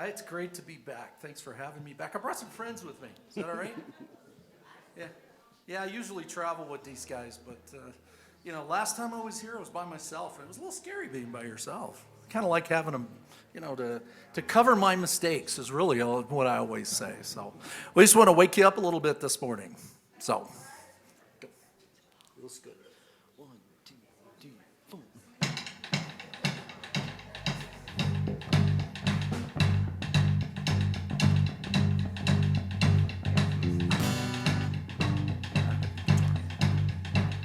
It's great to be back. Thanks for having me back. I brought some friends with me. Is that all right? Yeah, I usually travel with these guys, but, last time I was here, I was by myself, and it was a little scary being by yourself. Kind of like having them, to cover my mistakes is really what I always say. So we just want to wake you up a little bit this morning. So, feels good. 1, 2, 3, 4.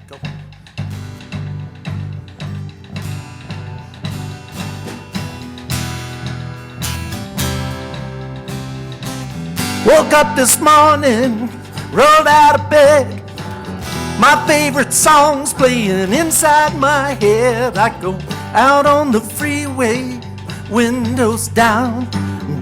Go. Woke up this morning, rolled out of bed. My favorite song's playing inside my head. I go out on the freeway, windows down.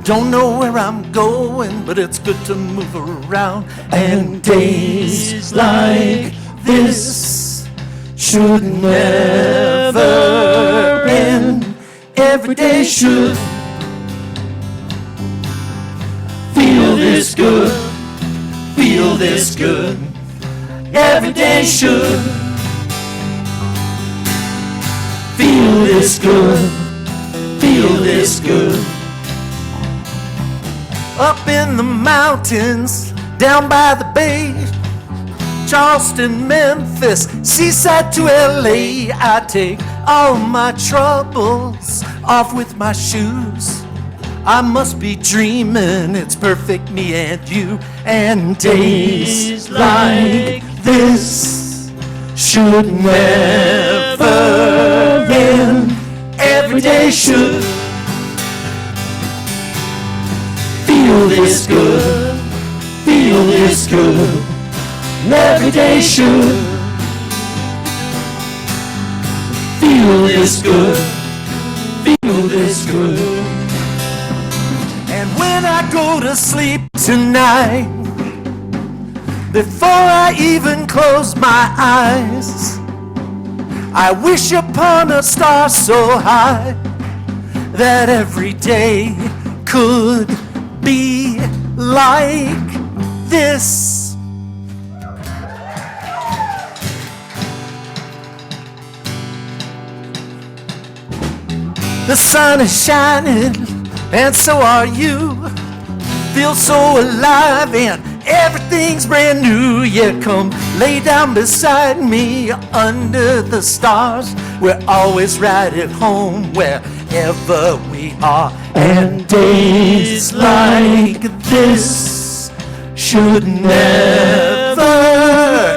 Don't know where I'm going, but it's good to move around. And days like this should never end. Every day should feel this good, feel this good. Every day should feel this good, feel this good. Up in the mountains, down by the bay, Charleston, Memphis, seaside to LA. I take all my troubles off with my shoes. I must be dreaming, it's perfect, me and you. And days like this should never end. Every day should feel this good, feel this good. Every day should feel this good, feel this good. And when I go to sleep tonight, before I even close my eyes, I wish upon a star so high that every day could be like this. The sun is shining, and so are you. Feel so alive and everything's brand new. Yeah, come lay down beside me under the stars. We're always right at home wherever we are. And days like this should never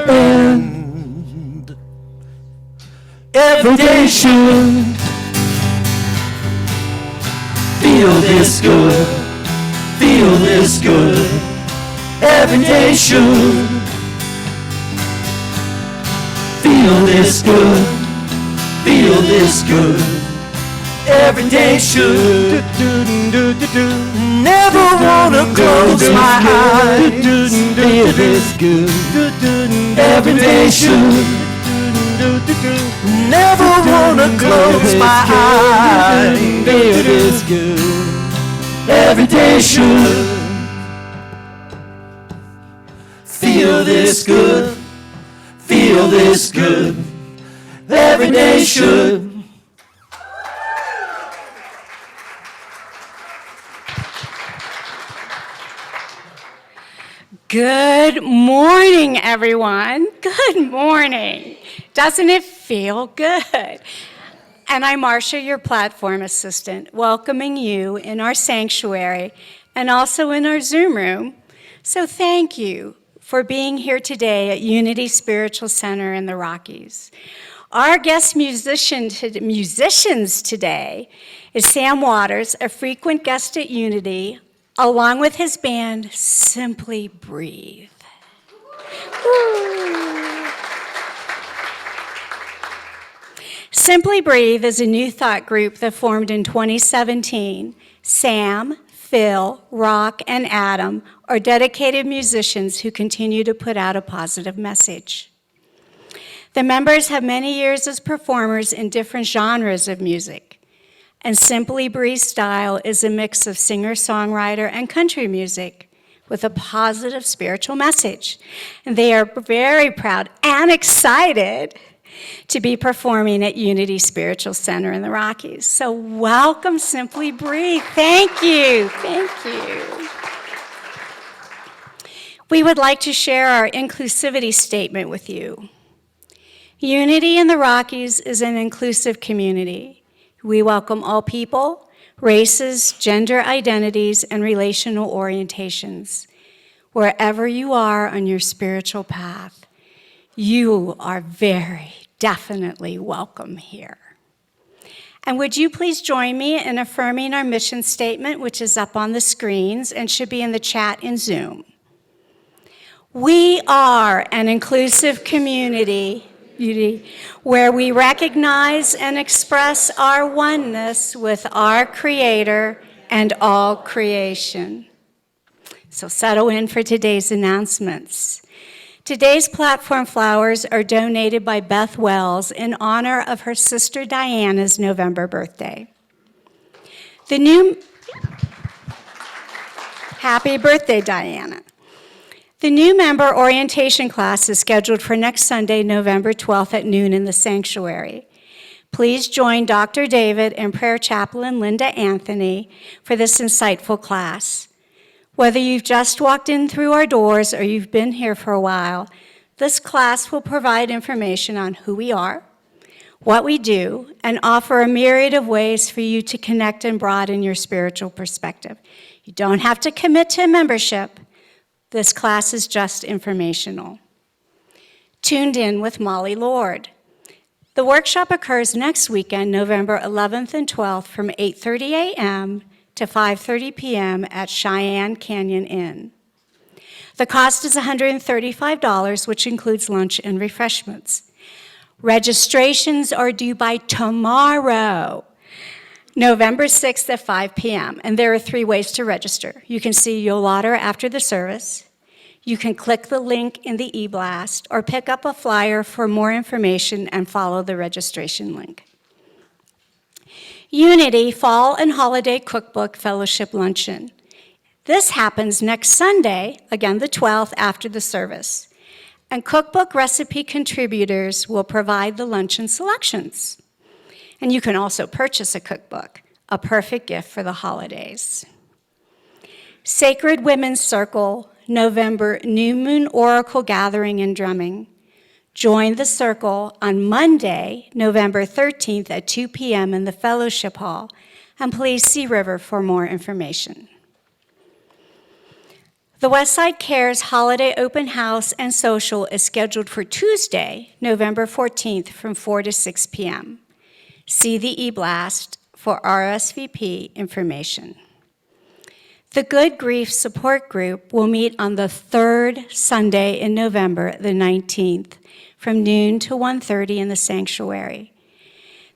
end. Every day should feel this good, feel this good. Every day should feel this good, feel this good. Every day should never wanna close my eyes. Feel this good. Every day should never wanna close my eyes. Feel this good. Every day should feel this good, feel this good. Every day should. Good morning, everyone. Good morning. Doesn't it feel good? And I'm Marcia, your platform assistant, welcoming you in our sanctuary and also in our Zoom room. So thank you for being here today at Unity Spiritual Center in the Rockies. Our guest musicians today is Sam Waters, a frequent guest at Unity, along with his band, Simply Breathe. Simply Breathe is a new thought group that formed in 2017. Sam, Phil, Rock, and Adam are dedicated musicians who continue to put out a positive message. The members have many years as performers in different genres of music. And Simply Bree's style is a mix of singer-songwriter and country music with a positive spiritual message. And they are very proud and excited to be performing at Unity Spiritual Center in the Rockies. So welcome, Simply Bree. Thank you. Thank you. We would like to share our inclusivity statement with you. Unity in the Rockies is an inclusive community. We welcome all people, races, gender identities, and relational orientations. Wherever you are on your spiritual path, you are very definitely welcome here. And would you please join me in affirming our mission statement, which is up on the screens and should be in the chat in Zoom. We are an inclusive community where we recognize and express our oneness with our Creator and all creation. So settle in for today's announcements. Today's platform flowers are donated by Beth Wells in honor of her sister Diana's November birthday. Happy birthday, Diana. The new member orientation class is scheduled for next Sunday, November 12th at noon in the sanctuary. Please join Dr. David and prayer chaplain Linda Anthony for this insightful class. Whether you've just walked in through our doors or you've been here for a while, this class will provide information on who we are, what we do, and offer a myriad of ways for you to connect and broaden your spiritual perspective. You don't have to commit to a membership. This class is just informational. Tuned in with Molly Lord. The workshop occurs next weekend, November 11th and 12th from 8:30 a.m. to 5:30 p.m. at Cheyenne Canyon Inn. The cost is $135, which includes lunch and refreshments. Registrations are due by tomorrow, November 6th at 5 p.m., and there are 3 ways to register. You can see Yolanda after the service. You can click the link in the e-blast or pick up a flyer for more information and follow the registration link. Unity Fall and Holiday Cookbook Fellowship Luncheon. This happens next Sunday, again the 12th, after the service. And cookbook recipe contributors will provide the luncheon selections. And you can also purchase a cookbook, a perfect gift for the holidays. Sacred Women's Circle, November New Moon Oracle Gathering and Drumming. Join the circle on Monday, November 13th at 2 p.m. in the Fellowship Hall, and please see River for more information. The Westside Cares Holiday Open House and Social is scheduled for Tuesday, November 14th from 4 to 6 p.m. See the e-blast for RSVP information. The Good Grief Support Group will meet on the 3rd Sunday in November, the 19th, from noon to 1:30 in the sanctuary.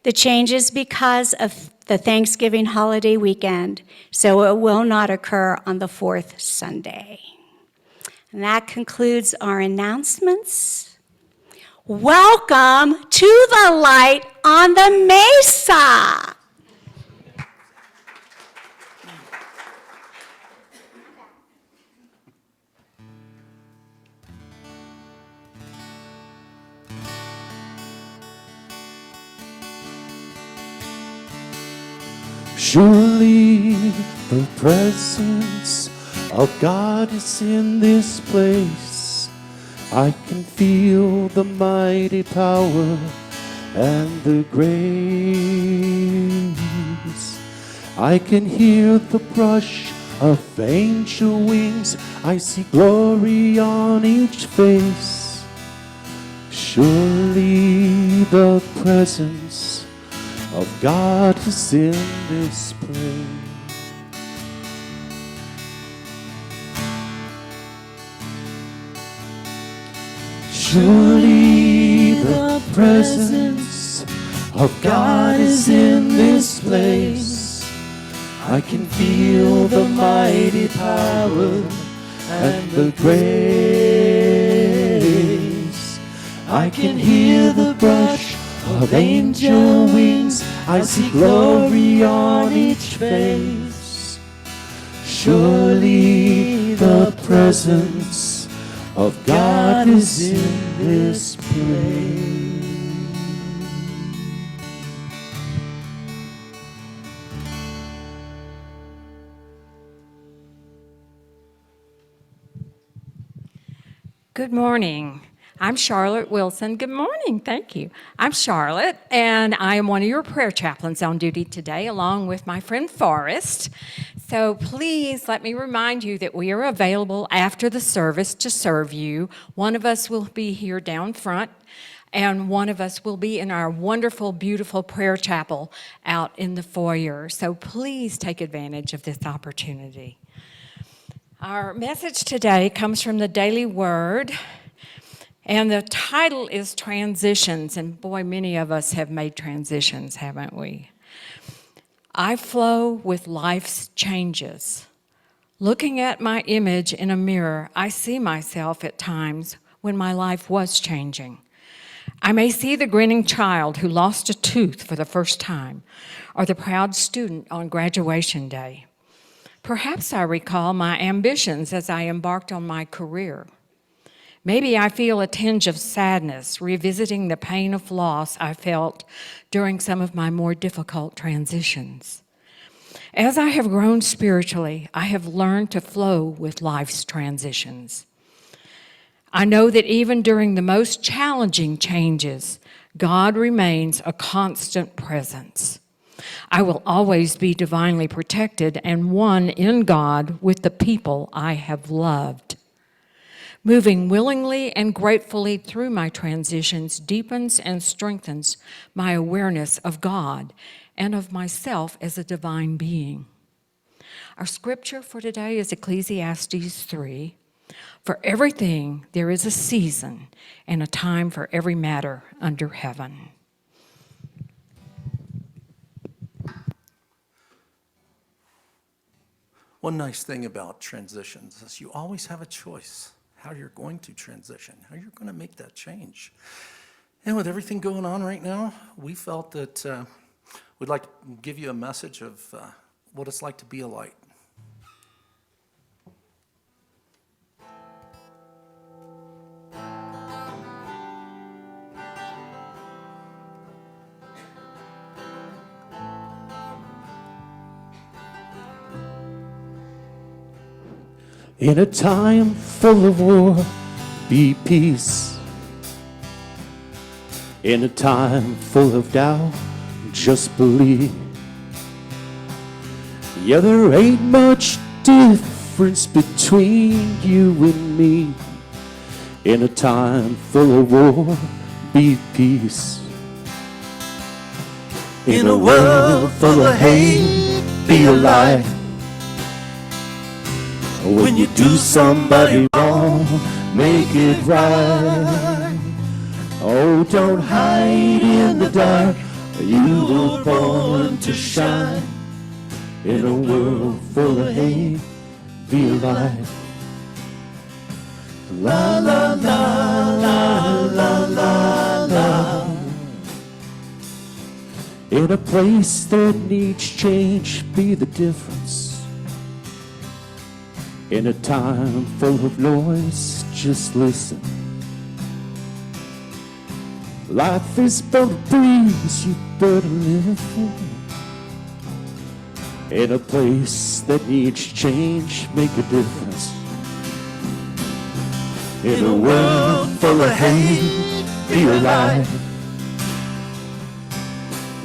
The change is because of the Thanksgiving holiday weekend, so it will not occur on the 4th Sunday. And that concludes our announcements. Welcome to the light on the Mesa. Surely the presence of God is in this place. I can feel the mighty power and the grace. I can hear the brush of angel wings. I see glory on each face. Surely the presence of God is in this place. Surely the presence of God is in this place. I can feel the mighty power and the grace. I can hear the brush of angel wings, I see glory on each face. Surely the presence of God is in this place. Good morning. I'm Charlotte Wilson. Good morning. Thank you. I'm Charlotte, and I am one of your prayer chaplains on duty today, along with my friend Forrest. So please let me remind you that we are available after the service to serve you. One of us will be here down front, and one of us will be in our wonderful, beautiful prayer chapel out in the foyer. So please take advantage of this opportunity. Our message today comes from the Daily Word, and the title is Transitions, and boy, many of us have made transitions, haven't we? I flow with life's changes. Looking at my image in a mirror, I see myself at times when my life was changing. I may see the grinning child who lost a tooth for the first time, or the proud student on graduation day. Perhaps I recall my ambitions as I embarked on my career. Maybe I feel a tinge of sadness, revisiting the pain of loss I felt during some of my more difficult transitions. As I have grown spiritually, I have learned to flow with life's transitions. I know that even during the most challenging changes, God remains a constant presence. I will always be divinely protected and one in God with the people I have loved. Moving willingly and gratefully through my transitions deepens and strengthens my awareness of God and of myself as a divine being. Our scripture for today is Ecclesiastes 3. For everything there is a season and a time for every matter under heaven. One nice thing about transitions is you always have a choice how you're going to transition, how you're going to make that change. And with everything going on right now, we felt that we'd like to give you a message of what it's like to be a light. In a time full of war, be peace. In a time full of doubt, just believe. Yeah, there ain't much difference between you and me. In a time full of war, be peace. In a world full of hate, be a light. When you do somebody wrong, make it right. Oh, don't hide in the dark. You were born to shine. In a world full of hate, be a light. La la la la la la la. In a place that needs change, be the difference. In a time full of noise, just listen. Life is but a breeze, you better live for. In a place that needs change, make a difference. In a world full of hate, be alive.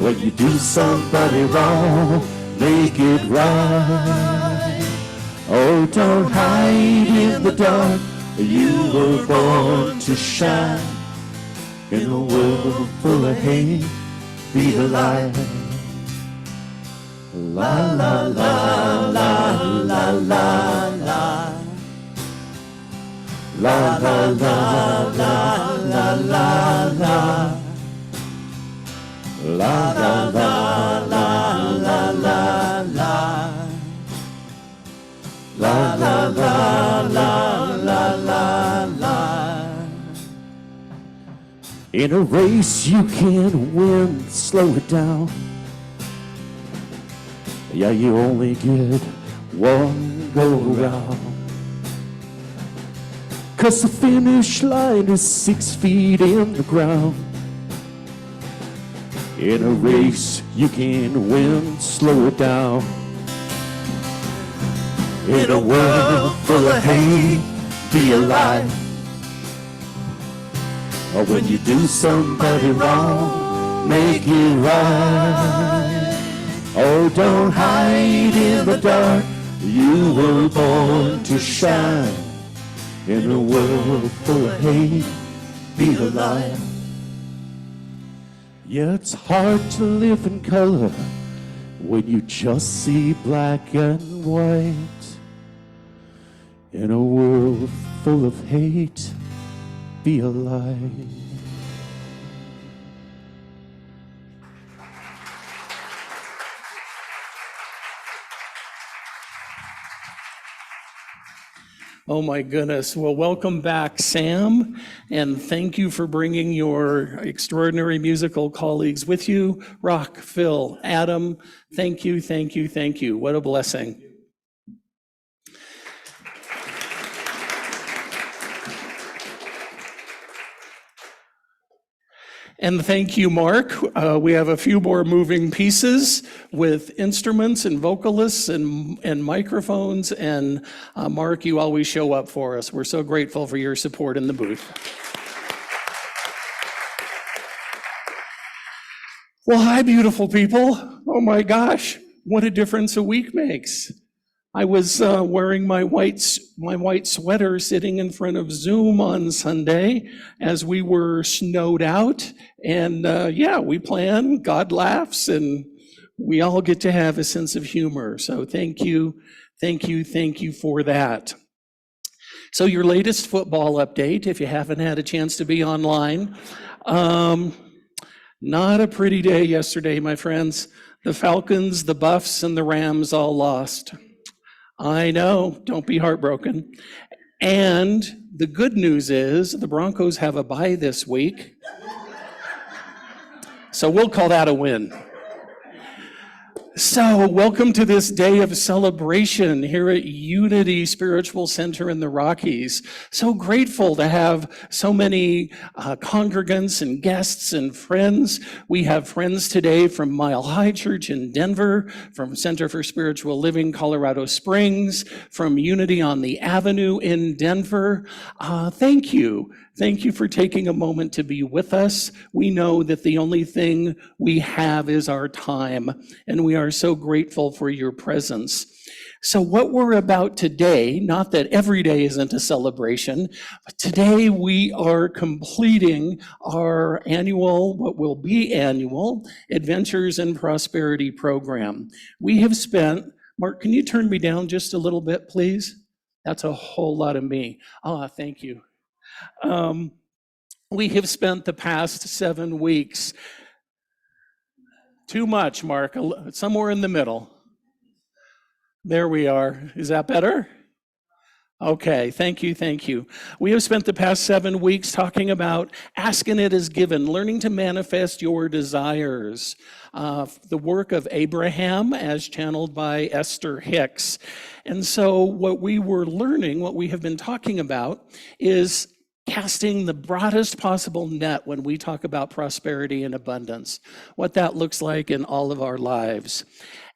When you do somebody wrong, make it right. Oh, don't hide in the dark. You were born to shine. In a world full of hate, be the light. La la la la la la la. La la la la la la la. La la la la la la la. La la la la la la la. In a race you can't win, slow it down. Yeah, you only get one go around. 'Cause the finish line is 6 feet in the ground. In a race you can't win, slow it down. In a world full of hate, be alive. Or when you do somebody wrong, make it right. Oh, don't hide in the dark, you were born to shine. In a world full of hate, be alive. Yeah, it's hard to live in color when you just see black and white. In a world full of hate, be alive. Oh my goodness. Well, welcome back, Sam, and thank you for bringing your extraordinary musical colleagues with you. Rock, Phil, Adam, thank you, thank you, thank you. What a blessing. And thank you, Mark. We have a few more moving pieces with instruments and vocalists and microphones. And Mark, you always show up for us. We're so grateful for your support in the booth. Well, hi, beautiful people. Oh my gosh, what a difference a week makes. I was wearing my white sweater sitting in front of Zoom on Sunday as we were snowed out. And yeah, we plan, God laughs, and we all get to have a sense of humor. So thank you, thank you, thank you for that. So your latest football update, if you haven't had a chance to be online. Not a pretty day yesterday, my friends. The Falcons, the Buffs, and the Rams all lost. I know, don't be heartbroken. And the good news is the Broncos have a bye this week. So we'll call that a win. So welcome to this day of celebration here at Unity Spiritual Center in the Rockies. So grateful to have so many congregants and guests and friends. We have friends today from Mile High Church in Denver, from Center for Spiritual Living, Colorado Springs, from Unity on the Avenue in Denver. Thank you. Thank you for taking a moment to be with us. We know that the only thing we have is our time, and we are so grateful for your presence. So what we're about today, not that every day isn't a celebration, but today we are completing our annual, what will be annual, Adventures in Prosperity program. We have spent, Mark, can you turn me down just a little bit, please? That's a whole lot of me. Thank you. We have spent the past 7 weeks, too much, Mark, somewhere in the middle. There we are. Is that better? Okay, thank you, thank you. We have spent the past 7 weeks talking about asking it as given, learning to manifest your desires. The work of Abraham as channeled by Esther Hicks. And so what we were learning, what we have been talking about is casting the broadest possible net when we talk about prosperity and abundance, what that looks like in all of our lives.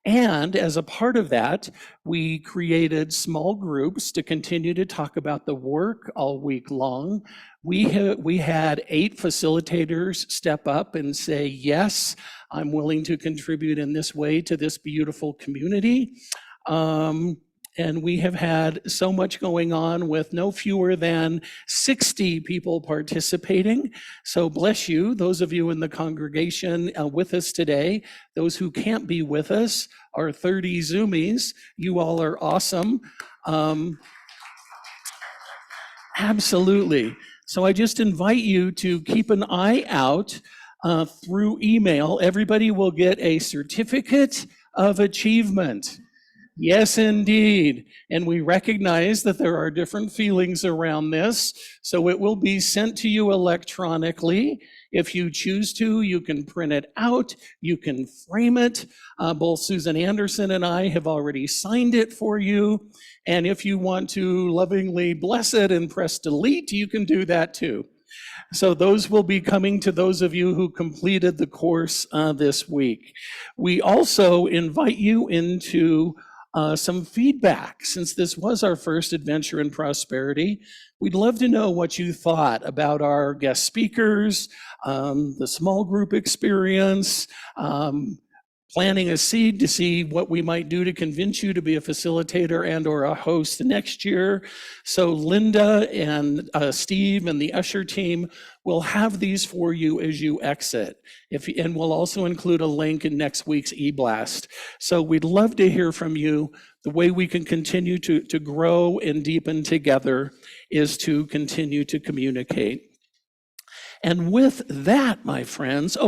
And as a part of that, we created small groups to continue to talk about the work all week long. We had 8 facilitators step up and say, yes, I'm willing to contribute in this way to this beautiful community. And we have had so much going on with no fewer than 60 people participating. So bless you, those of you in the congregation with us today. Those who can't be with us, our 30 Zoomies, you all are awesome. Absolutely. So I just invite you to keep an eye out through email. Everybody will get a certificate of achievement. Yes, indeed. And we recognize that there are different feelings around this, so it will be sent to you electronically. If you choose to, you can print it out, you can frame it. Both Susan Anderson and I have already signed it for you. And if you want to lovingly bless it and press delete, you can do that too. So those will be coming to those of you who completed the course this week. We also invite you into some feedback. Since this was our first adventure in prosperity, we'd love to know what you thought about our guest speakers, the small group experience, planting a seed to see what we might do to convince you to be a facilitator and or a host next year. So Linda and Steve and the Usher team will have these for you as you exit. And we'll also include a link in next week's e-blast. So we'd love to hear from you. The way we can continue to grow and deepen together is to continue to communicate. And with that, my friends,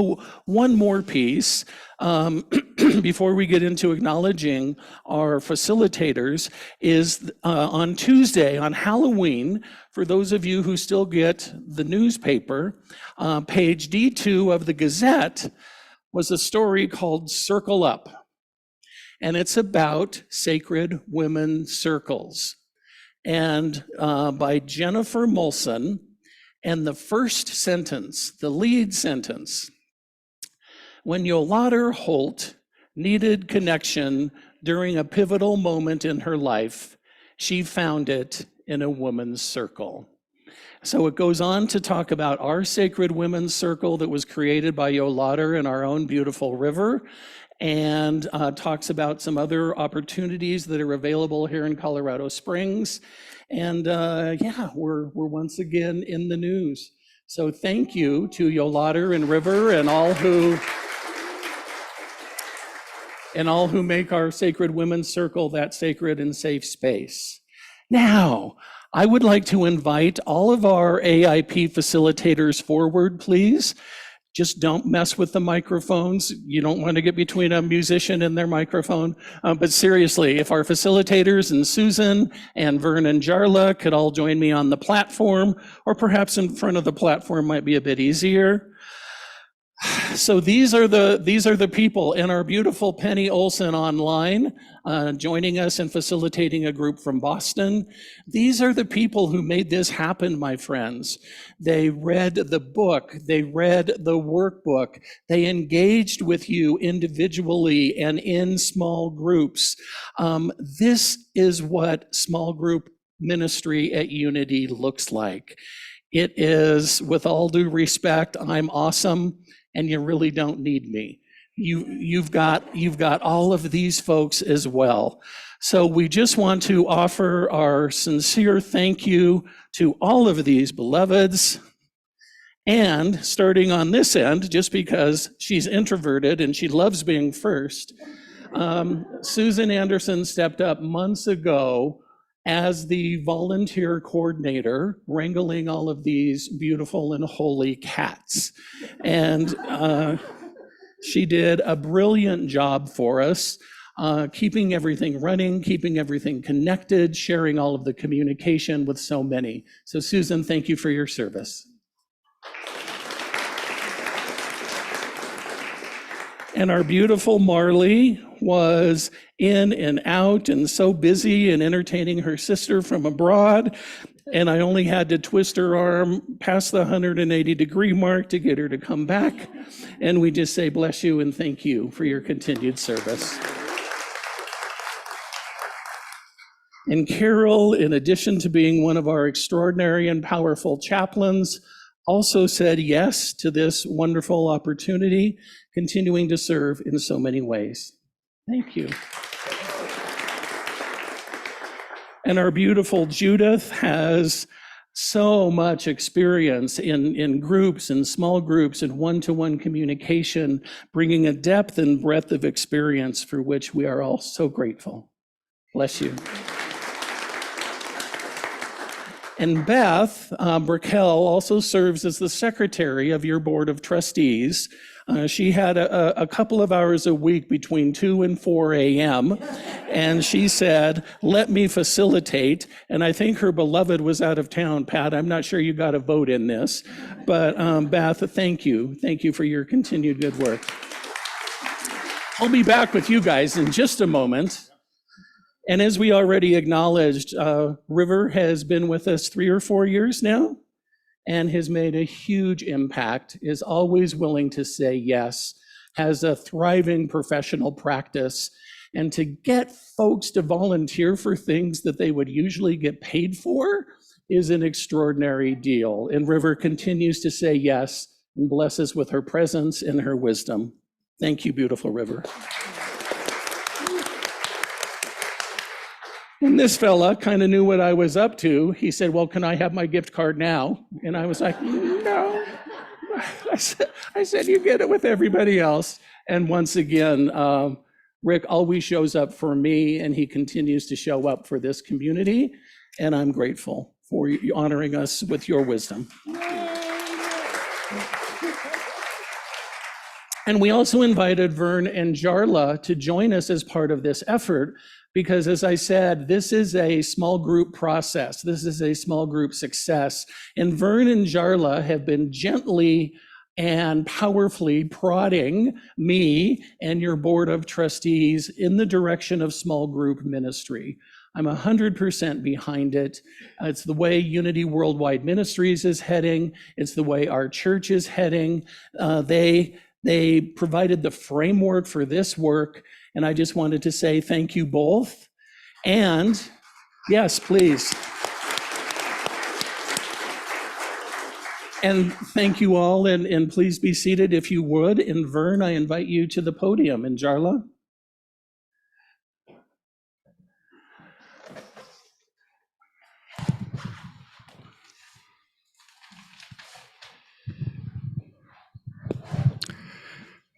one more piece before we get into acknowledging our facilitators is on Tuesday, on Halloween, for those of you who still get the newspaper, page D2 of the Gazette was a story called Circle Up. And it's about sacred women circles. And by Jennifer Molson. And the first sentence, the lead sentence, when Yolanda Holt needed connection during a pivotal moment in her life, she found it in a woman's circle. So it goes on to talk about our sacred women's circle that was created by Yolanda in our own beautiful river, and talks about some other opportunities that are available here in Colorado Springs. And yeah, we're once again in the news. So thank you to Yolanda and River and all who make our sacred women's circle that sacred and safe space. Now, I would like to invite all of our AIP facilitators forward, please. Just don't mess with the microphones. You don't want to get between a musician and their microphone. But seriously, if our facilitators and Susan and Vern and Jarla could all join me on the platform, or perhaps in front of the platform might be a bit easier. So these are the people, and our beautiful Penny Olson online, joining us and facilitating a group from Boston. These are the people who made this happen, my friends. They read the book, they read the workbook, they engaged with you individually and in small groups. This is what small group ministry at Unity looks like. It is, with all due respect, I'm awesome, and you really don't need me. You've got all of these folks as well. So we just want to offer our sincere thank you to all of these beloveds. And starting on this end, just because she's introverted and she loves being first, Susan Anderson stepped up months ago as the volunteer coordinator, wrangling all of these beautiful and holy cats. And she did a brilliant job for us, keeping everything running, keeping everything connected, sharing all of the communication with so many. So Susan, thank you for your service. And our beautiful Marley was in and out and so busy and entertaining her sister from abroad. And I only had to twist her arm past the 180-degree mark to get her to come back. And we just say bless you and thank you for your continued service. And Carol, in addition to being one of our extraordinary and powerful chaplains, also said yes to this wonderful opportunity, continuing to serve in so many ways. Thank you. And our beautiful Judith has so much experience in groups and small groups and one-to-one communication, bringing a depth and breadth of experience for which we are all so grateful. Bless you. And Beth Brickell also serves as the secretary of your board of trustees. She had a couple of hours a week between 2 and 4 a.m. And she said, let me facilitate. And I think her beloved was out of town. Pat, I'm not sure you got a vote in this. But Beth, thank you. Thank you for your continued good work. I'll be back with you guys in just a moment. And as we already acknowledged, River has been with us 3 or 4 years now and has made a huge impact, is always willing to say yes, has a thriving professional practice. And to get folks to volunteer for things that they would usually get paid for is an extraordinary deal. And River continues to say yes and bless us with her presence and her wisdom. Thank you, beautiful River. And this fella kind of knew what I was up to. He said, well, can I have my gift card now? And I was like, no. I said, you get it with everybody else. And once again, Rick always shows up for me, and he continues to show up for this community. And I'm grateful for you honoring us with your wisdom. And we also invited Vern and Jarla to join us as part of this effort, because as I said, this is a small group process. This is a small group success. And Vern and Jarla have been gently and powerfully prodding me and your board of trustees in the direction of small group ministry. I'm 100% behind it. It's the way Unity Worldwide Ministries is heading. It's the way our church is heading. They provided the framework for this work, and I just wanted to say thank you both. And yes, please. And thank you all, and please be seated if you would. And Vern, I invite you to the podium. And Jarla?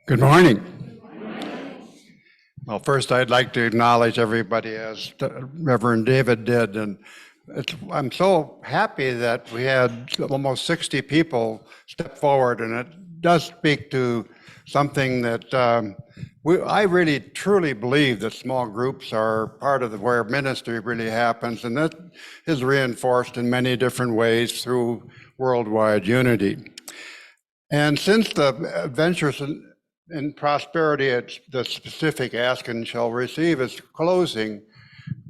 Good morning. Well, first I'd like to acknowledge everybody as Reverend David did, and I'm so happy that we had almost 60 people step forward, and it does speak to something that I really truly believe that small groups are part of where ministry really happens, and that is reinforced in many different ways through Worldwide Unity. And since the ventures in prosperity at the specific ask and shall receive is closing,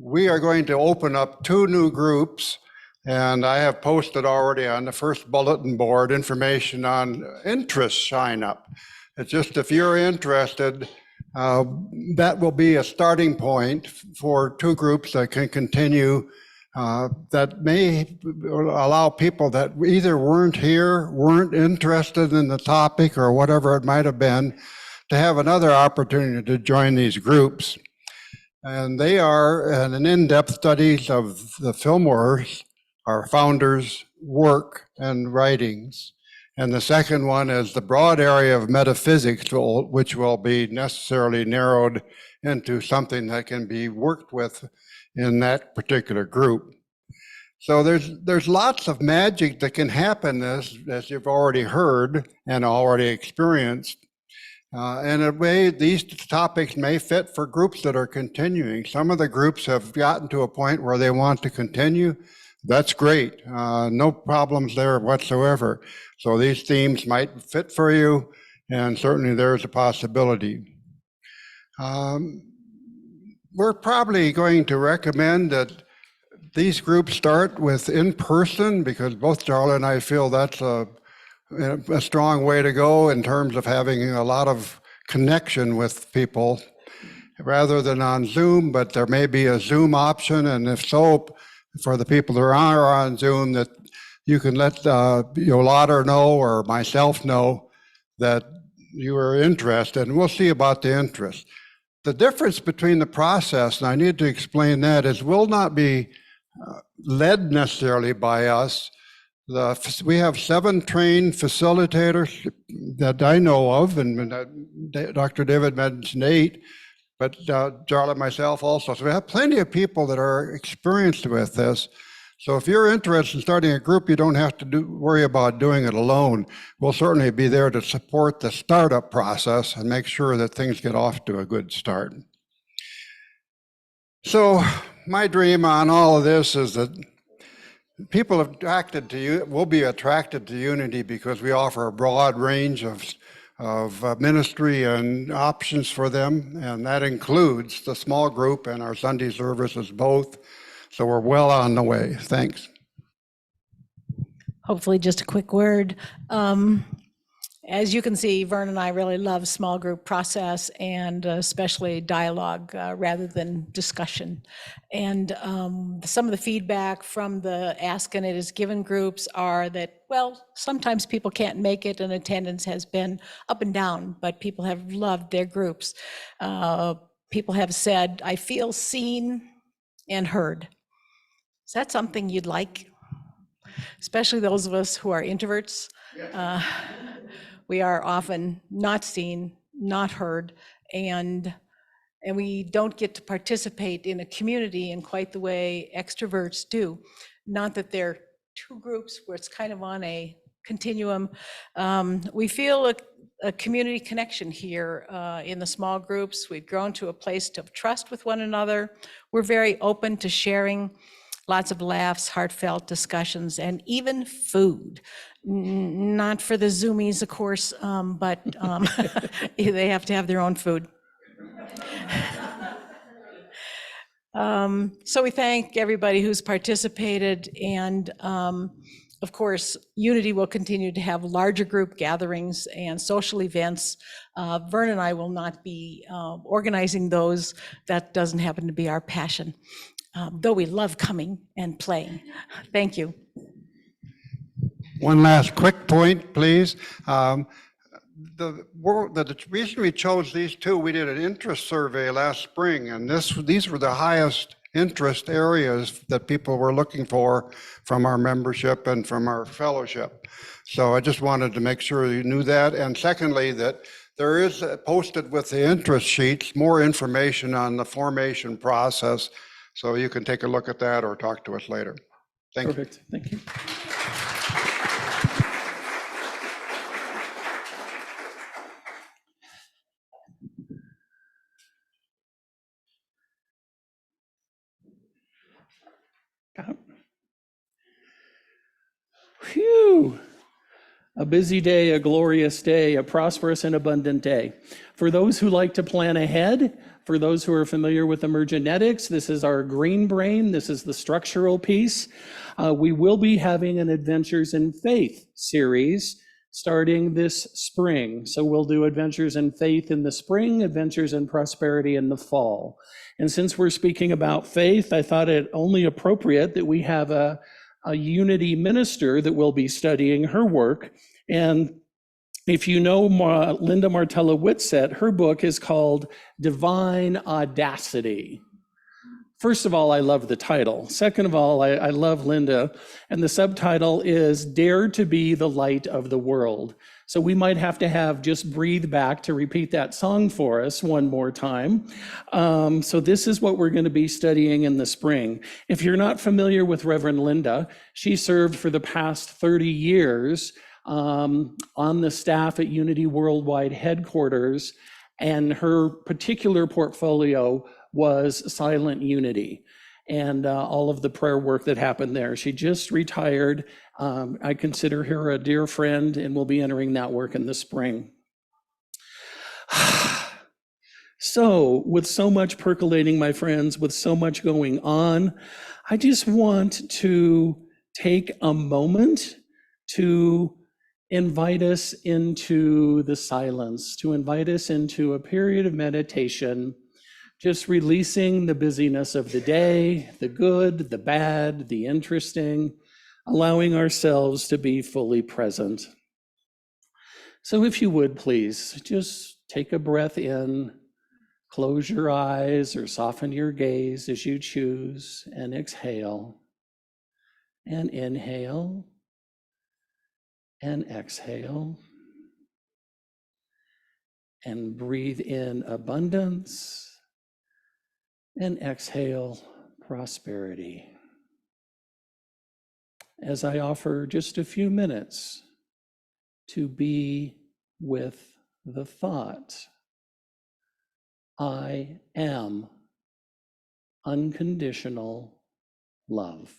we are going to open up 2 new groups, and I have posted already on the first bulletin board information on interest sign up. It's just if you're interested, that will be a starting point for 2 groups that can continue, that may allow people that either weren't here, weren't interested in the topic or whatever it might have been, to have another opportunity to join these groups. And they are an in-depth studies of the Fillmores, our founders' work and writings. And the second one is the broad area of metaphysics, which will be necessarily narrowed into something that can be worked with in that particular group. So there's lots of magic that can happen, as you've already heard and already experienced. In a way, these topics may fit for groups that are continuing. Some of the groups have gotten to a point where they want to continue. That's great. No problems there whatsoever. So these themes might fit for you, and certainly there's a possibility. We're probably going to recommend that these groups start with in-person, because both Jarla and I feel that's a strong way to go in terms of having a lot of connection with people rather than on Zoom, but there may be a Zoom option, and if so, for the people that are on Zoom, that you can let Yolanda know or myself know that you are interested, and we'll see about the interest. The difference between the process, and I need to explain that, is we'll not be led necessarily by us. We have 7 trained facilitators that I know of, and Dr. David mentioned 8, but Jarla and myself also. So we have plenty of people that are experienced with this. So if you're interested in starting a group, you don't have to worry about doing it alone. We'll certainly be there to support the startup process and make sure that things get off to a good start. So my dream on all of this is that people attracted to you will be attracted to Unity because we offer a broad range of ministry and options for them, and that includes the small group and our Sunday services both. So we're well on the way. Thanks. Hopefully, just a quick word. As you can see, Vern and I really love small group process and especially dialogue rather than discussion. And some of the feedback from the Ask and It Is Given groups are that, well, sometimes people can't make it and attendance has been up and down, but people have loved their groups. People have said, I feel seen and heard. Is that something you'd like? Especially those of us who are introverts. We are often not seen, not heard, and we don't get to participate in a community in quite the way extroverts do. Not that they're two groups where it's kind of on a continuum. We feel a community connection here in the small groups. We've grown to a place of trust with one another. We're very open to sharing. Lots of laughs, heartfelt discussions, and even food. Not for the Zoomies, of course, but they have to have their own food. So we thank everybody who's participated, and of course, Unity will continue to have larger group gatherings and social events. Vern and I will not be organizing those. That doesn't happen to be our passion. Though we love coming and playing. Thank you. One last quick point, please. The reason we chose these two, we did an interest survey last spring, and these were the highest interest areas that people were looking for from our membership and from our fellowship. So I just wanted to make sure you knew that. And secondly, that there is posted with the interest sheets more information on the formation process. So you can take a look at that or talk to us later. Thank you. Perfect. Thank you. Phew. A busy day, a glorious day, a prosperous and abundant day. For those who like to plan ahead, for those who are familiar with emergenetics, this is our green brain. This is the structural piece. We will be having an Adventures in Faith series starting this spring. So we'll do Adventures in Faith in the spring, Adventures in Prosperity in the fall. And since we're speaking about faith, I thought it only appropriate that we have a Unity minister that will be studying her work. And if you know Linda Martella Whitsett, her book is called Divine Audacity. First of all, I love the title. Second of all, I love Linda. And the subtitle is Dare to Be the Light of the World. So we might have to have just Breathe Back to repeat that song for us one more time. So this is what we're going to be studying in the spring. If you're not familiar with Reverend Linda, she served for the past 30 years on the staff at Unity Worldwide headquarters, and her particular portfolio was Silent Unity and all of the prayer work that happened there. She just retired. I consider her a dear friend, and we'll be entering that work in the spring. So, with so much percolating, my friends, with so much going on, I just want to take a moment to invite us into the silence, to invite us into a period of meditation, just releasing the busyness of the day, the good, the bad, the interesting, allowing ourselves to be fully present. So if you would, please, just take a breath in, close your eyes or soften your gaze as you choose, and exhale, and inhale, and exhale, and breathe in abundance, and exhale prosperity. as I offer just a few minutes to be with the thought, I am unconditional love.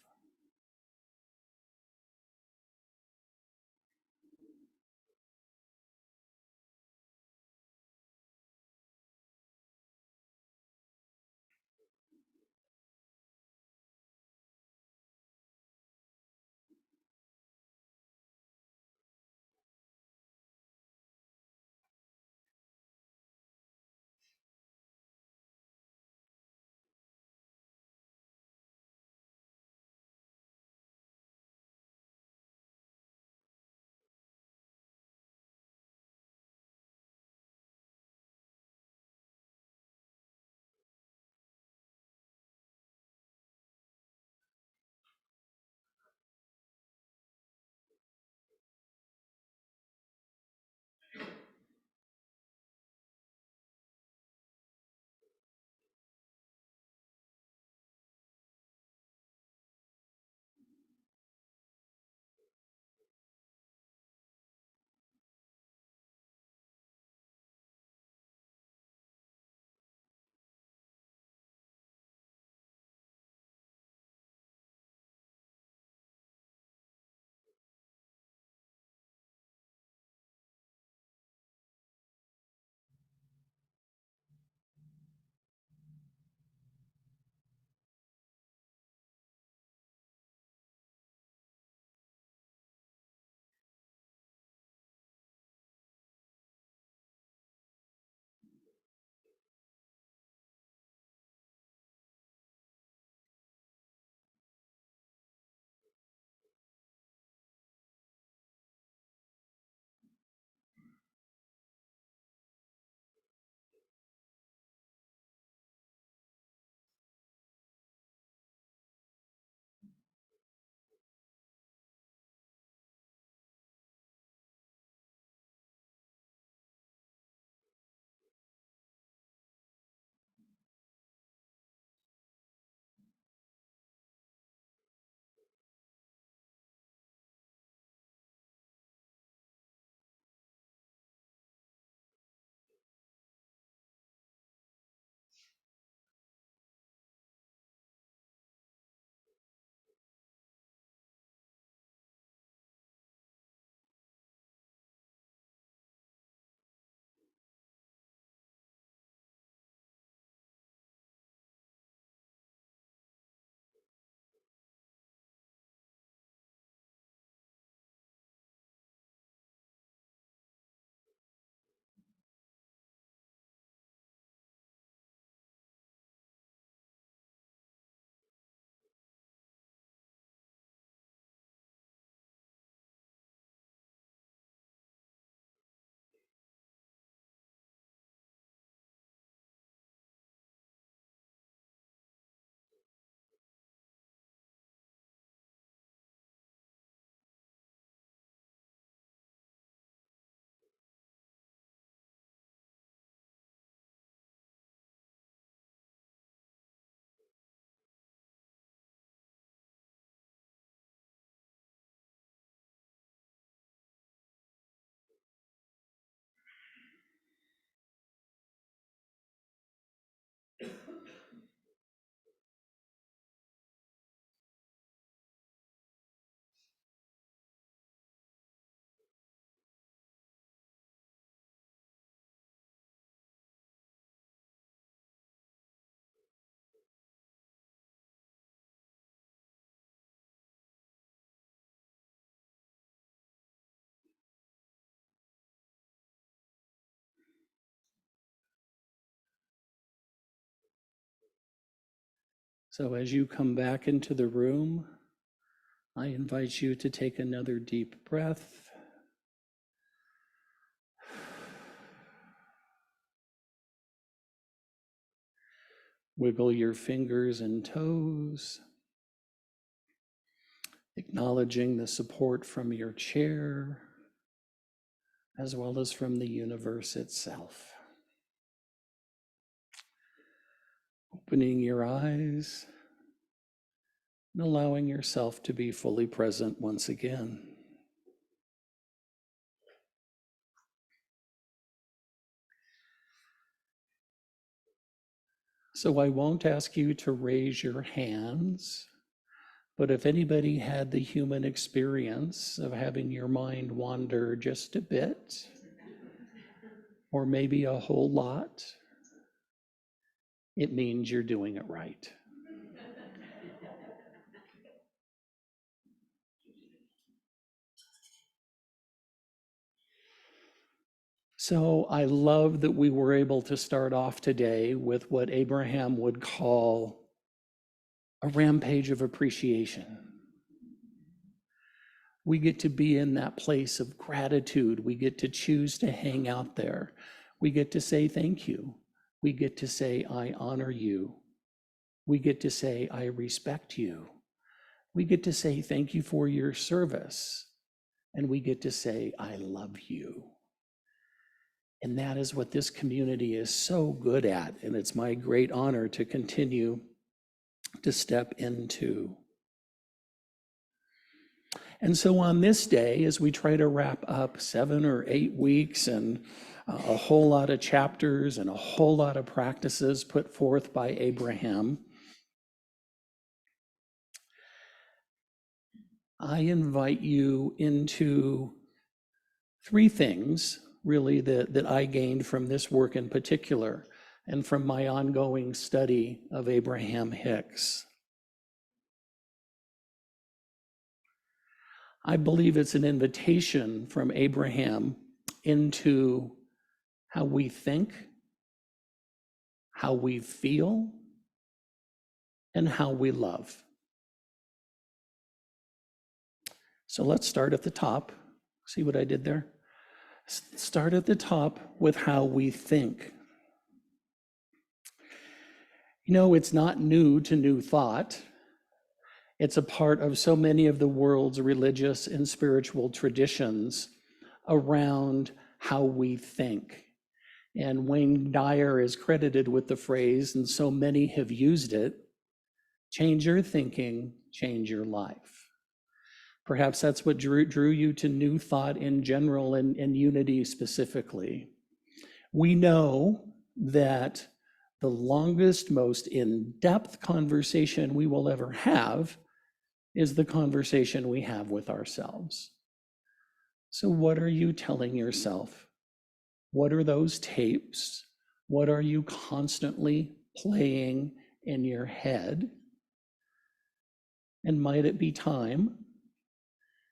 So as you come back into the room, I invite you to take another deep breath. Wiggle your fingers and toes, acknowledging the support from your chair, as well as from the universe itself. Opening your eyes and allowing yourself to be fully present once again. So I won't ask you to raise your hands, but if anybody had the human experience of having your mind wander just a bit, or maybe a whole lot, it means you're doing it right. So I love that we were able to start off today with what Abraham would call a rampage of appreciation. We get to be in that place of gratitude. We get to choose to hang out there. We get to say thank you. We get to say, I honor you. We get to say, I respect you. We get to say thank you for your service. And we get to say, I love you. And that is what this community is so good at. And it's my great honor to continue to step into. And so on this day, as we try to wrap up 7 or 8 weeks and a whole lot of chapters and a whole lot of practices put forth by Abraham, I invite you into 3 things really that I gained from this work in particular and from my ongoing study of Abraham Hicks. I believe it's an invitation from Abraham into how we think, how we feel, and how we love. So let's start at the top. See what I did there? Start at the top with how we think. You know, it's not new to New Thought. It's a part of so many of the world's religious and spiritual traditions around how we think. And Wayne Dyer is credited with the phrase, and so many have used it, change your thinking, change your life. Perhaps that's what drew you to New Thought in general and Unity specifically. We know that the longest, most in-depth conversation we will ever have is the conversation we have with ourselves. So what are you telling yourself? What are those tapes? What are you constantly playing in your head? And might it be time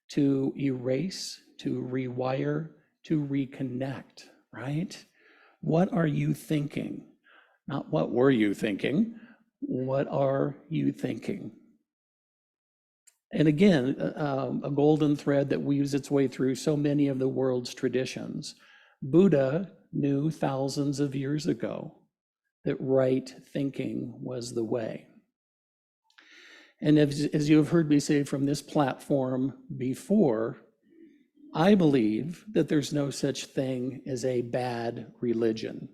to erase, to rewire, to reconnect, right? What are you thinking? Not what were you thinking? What are you thinking? And again, a golden thread that weaves its way through so many of the world's traditions. Buddha knew thousands of years ago that right thinking was the way. And as you have heard me say from this platform before, I believe that there's no such thing as a bad religion,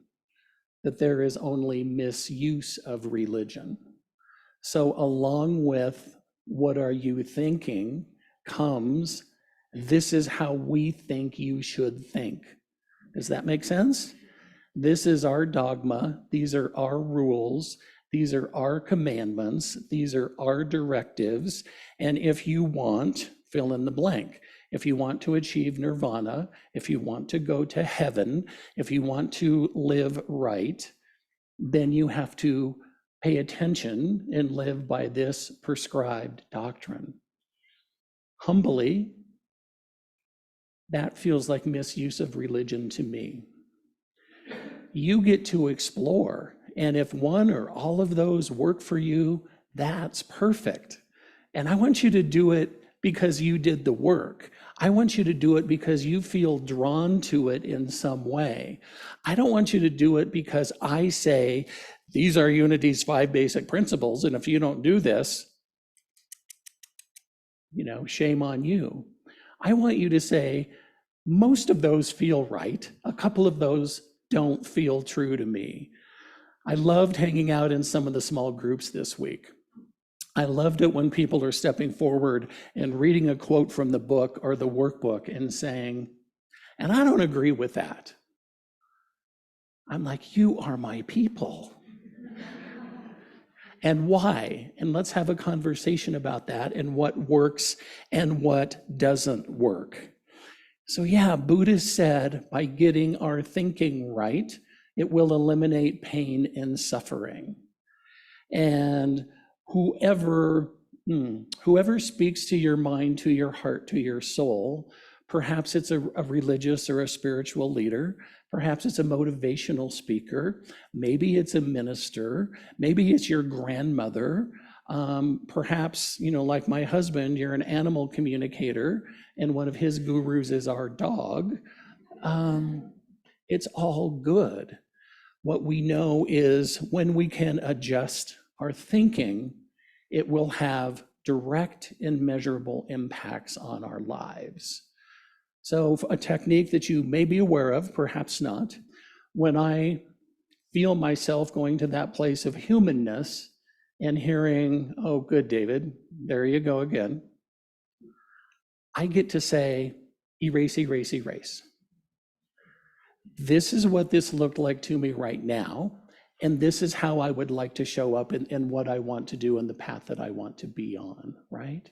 that there is only misuse of religion. So along with what are you thinking comes, this is how we think you should think. Does that make sense? This is our dogma. These are our rules. These are our commandments. These are our directives. And if you want, fill in the blank. If you want to achieve nirvana, if you want to go to heaven, if you want to live right, then you have to pay attention and live by this prescribed doctrine. Humbly, that feels like misuse of religion to me. You get to explore, and if one or all of those work for you, that's perfect. And I want you to do it because you did the work. I want you to do it because you feel drawn to it in some way. I don't want you to do it because I say, these are Unity's 5 basic principles, and if you don't do this, shame on you. I want you to say, most of those feel right. A couple of those don't feel true to me. I loved hanging out in some of the small groups this week. I loved it when people are stepping forward and reading a quote from the book or the workbook and saying, and I don't agree with that. I'm like, you are my people. And why? And let's have a conversation about that and what works and what doesn't work. So yeah, Buddha said by getting our thinking right, it will eliminate pain and suffering. And whoever speaks to your mind, to your heart, to your soul, perhaps it's a religious or a spiritual leader, perhaps it's a motivational speaker, maybe it's a minister, maybe it's your grandmother, perhaps, like my husband, you're an animal communicator, and one of his gurus is our dog. It's all good. What we know is when we can adjust our thinking, it will have direct and measurable impacts on our lives. So a technique that you may be aware of, perhaps not, when I feel myself going to that place of humanness and hearing, oh, good, David, there you go again, I get to say, erase, erase, erase. This is what this looked like to me right now, and this is how I would like to show up and what I want to do and the path that I want to be on, right?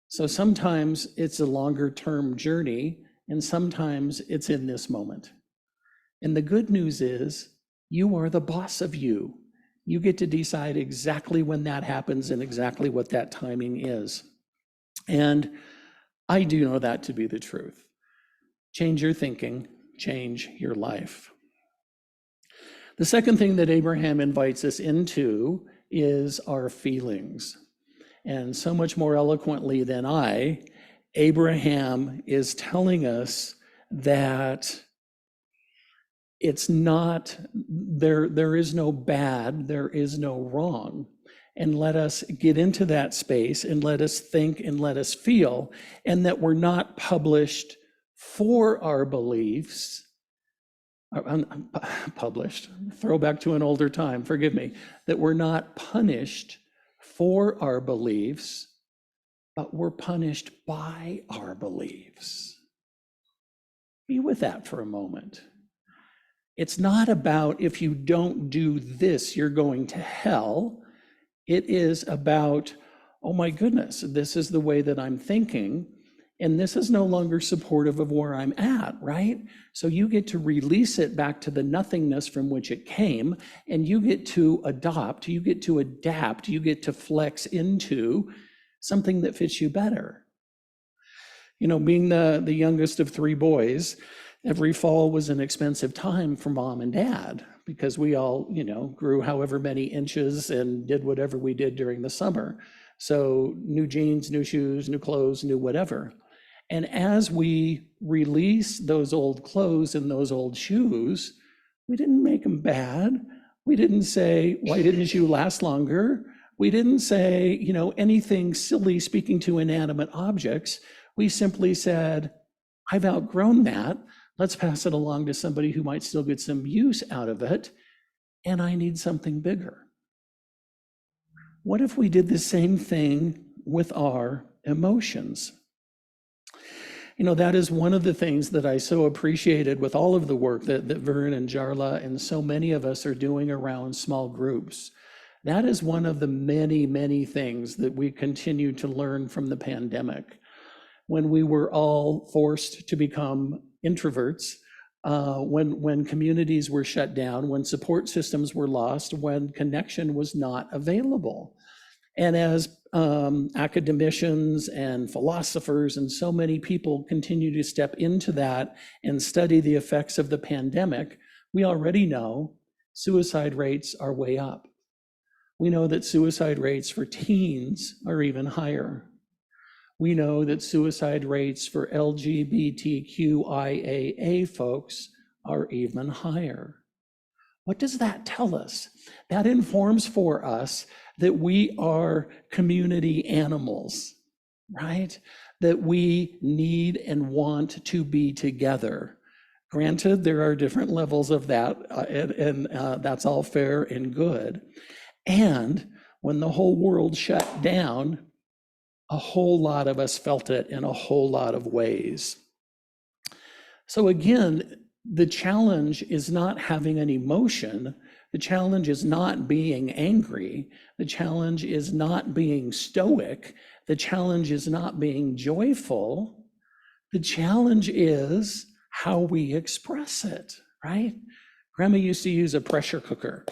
So sometimes it's a longer term journey, and sometimes it's in this moment. And the good news is you are the boss of you. You get to decide exactly when that happens and exactly what that timing is. And I do know that to be the truth. Change your thinking, change your life. The second thing that Abraham invites us into is our feelings. And so much more eloquently than I, Abraham is telling us that it's not, there is no bad, there is no wrong. And let us get into that space and let us think and let us feel, and that we're not published for our beliefs. Published, throwback to an older time, forgive me, that we're not punished for our beliefs, but we're punished by our beliefs. Be with that for a moment. It's not about if you don't do this, you're going to hell. It is about, oh my goodness, this is the way that I'm thinking, and this is no longer supportive of where I'm at, right? So you get to release it back to the nothingness from which it came, and you get to adopt, you get to adapt, you get to flex into something that fits you better. Being the youngest of three boys, every fall was an expensive time for mom and dad because we all, grew however many inches and did whatever we did during the summer. So new jeans, new shoes, new clothes, new whatever. And as we release those old clothes and those old shoes, we didn't make them bad. We didn't say, why didn't you last longer? We didn't say, anything silly speaking to inanimate objects. We simply said, I've outgrown that. Let's pass it along to somebody who might still get some use out of it. And I need something bigger. What if we did the same thing with our emotions? That is one of the things that I so appreciated with all of the work that Vern and Jarla and so many of us are doing around small groups. That is one of the many, many things that we continue to learn from the pandemic. When we were all forced to become introverts, when communities were shut down, when support systems were lost, when connection was not available. And as academicians and philosophers and so many people continue to step into that and study the effects of the pandemic, we already know suicide rates are way up. We know that suicide rates for teens are even higher. We know that suicide rates for LGBTQIAA folks are even higher. What does that tell us? That informs for us that we are community animals, right? That we need and want to be together. Granted, there are different levels of that, and that's all fair and good. And when the whole world shut down, a whole lot of us felt it in a whole lot of ways. So again, the challenge is not having an emotion. The challenge is not being angry. The challenge is not being stoic. The challenge is not being joyful. The challenge is how we express it, right? Grandma used to use a pressure cooker,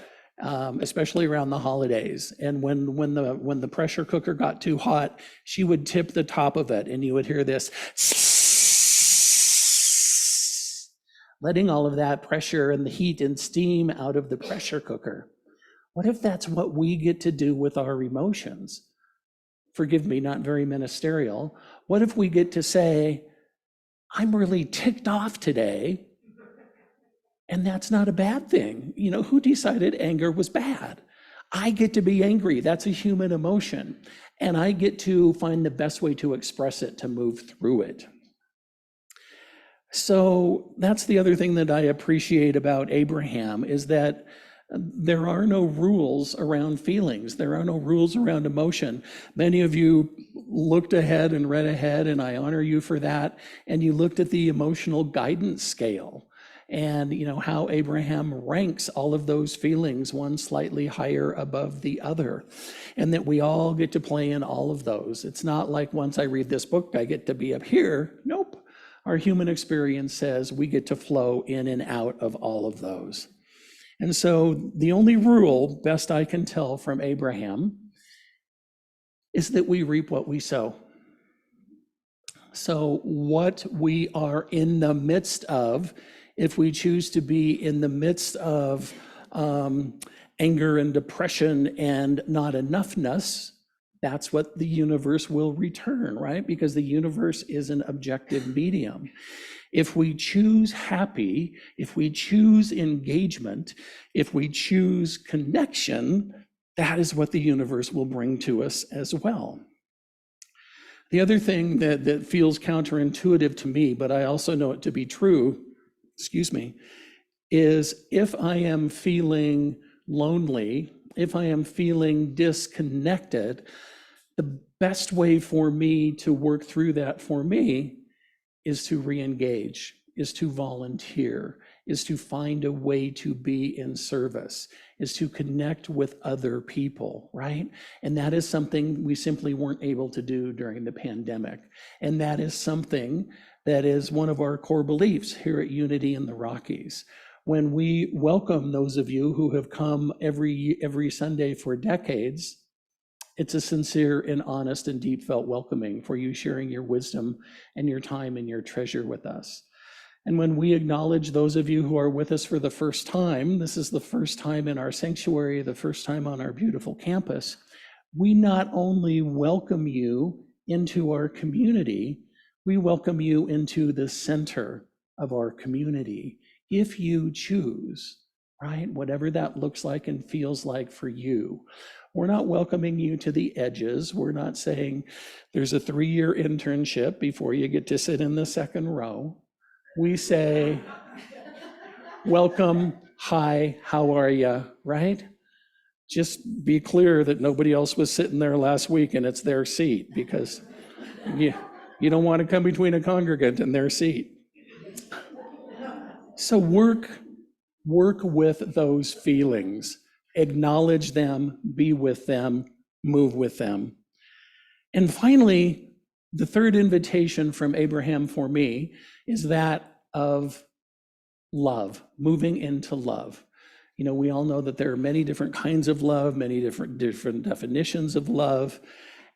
especially around the holidays. And when the pressure cooker got too hot, she would tip the top of it, and you would hear this, letting all of that pressure and the heat and steam out of the pressure cooker. What if that's what we get to do with our emotions? Forgive me, not very ministerial. What if we get to say, I'm really ticked off today, and that's not a bad thing? You know, who decided anger was bad? I get to be angry. That's a human emotion. And I get to find the best way to express it, to move through it. So that's the other thing that I appreciate about Abraham, is that there are no rules around feelings. There are no rules around emotion. Many of you looked ahead and read ahead, and I honor you for that. And you looked at the emotional guidance scale, and you know how Abraham ranks all of those feelings, one slightly higher above the other, and that we all get to play in all of those. It's not like once I read this book, I get to be up here. Nope. Our human experience says we get to flow in and out of all of those. And so the only rule, best I can tell from Abraham, is that we reap what we sow. So what we are in the midst of, if we choose to be in the midst of anger and depression and not enoughness, that's what the universe will return, right? Because the universe is an objective medium. If we choose happy, if we choose engagement, if we choose connection, that is what the universe will bring to us as well. The other thing that feels counterintuitive to me, but I also know it to be true, is if I am feeling lonely, if I am feeling disconnected, the best way for me to work through that for me is to re-engage, is to volunteer, is to find a way to be in service, is to connect with other people, right? And that is something we simply weren't able to do during the pandemic. And that is something that is one of our core beliefs here at Unity in the Rockies. When we welcome those of you who have come every Sunday for decades, it's a sincere and honest and deep felt welcoming for you sharing your wisdom and your time and your treasure with us. And when we acknowledge those of you who are with us for the first time, this is the first time in our sanctuary, the first time on our beautiful campus, we not only welcome you into our community, we welcome you into the center of our community, if you choose, right? Whatever that looks like and feels like for you. We're not welcoming you to the edges. We're not saying there's a 3-year internship before you get to sit in the second row. We say, welcome, hi, how are you, right? Just be clear that nobody else was sitting there last week and it's their seat, because you don't want to come between a congregant and their seat. So work with those feelings. Acknowledge them, be with them, move with them. And finally, the third invitation from Abraham for me is that of love, moving into love. You know, we all know that there are many different kinds of love, many different definitions of love.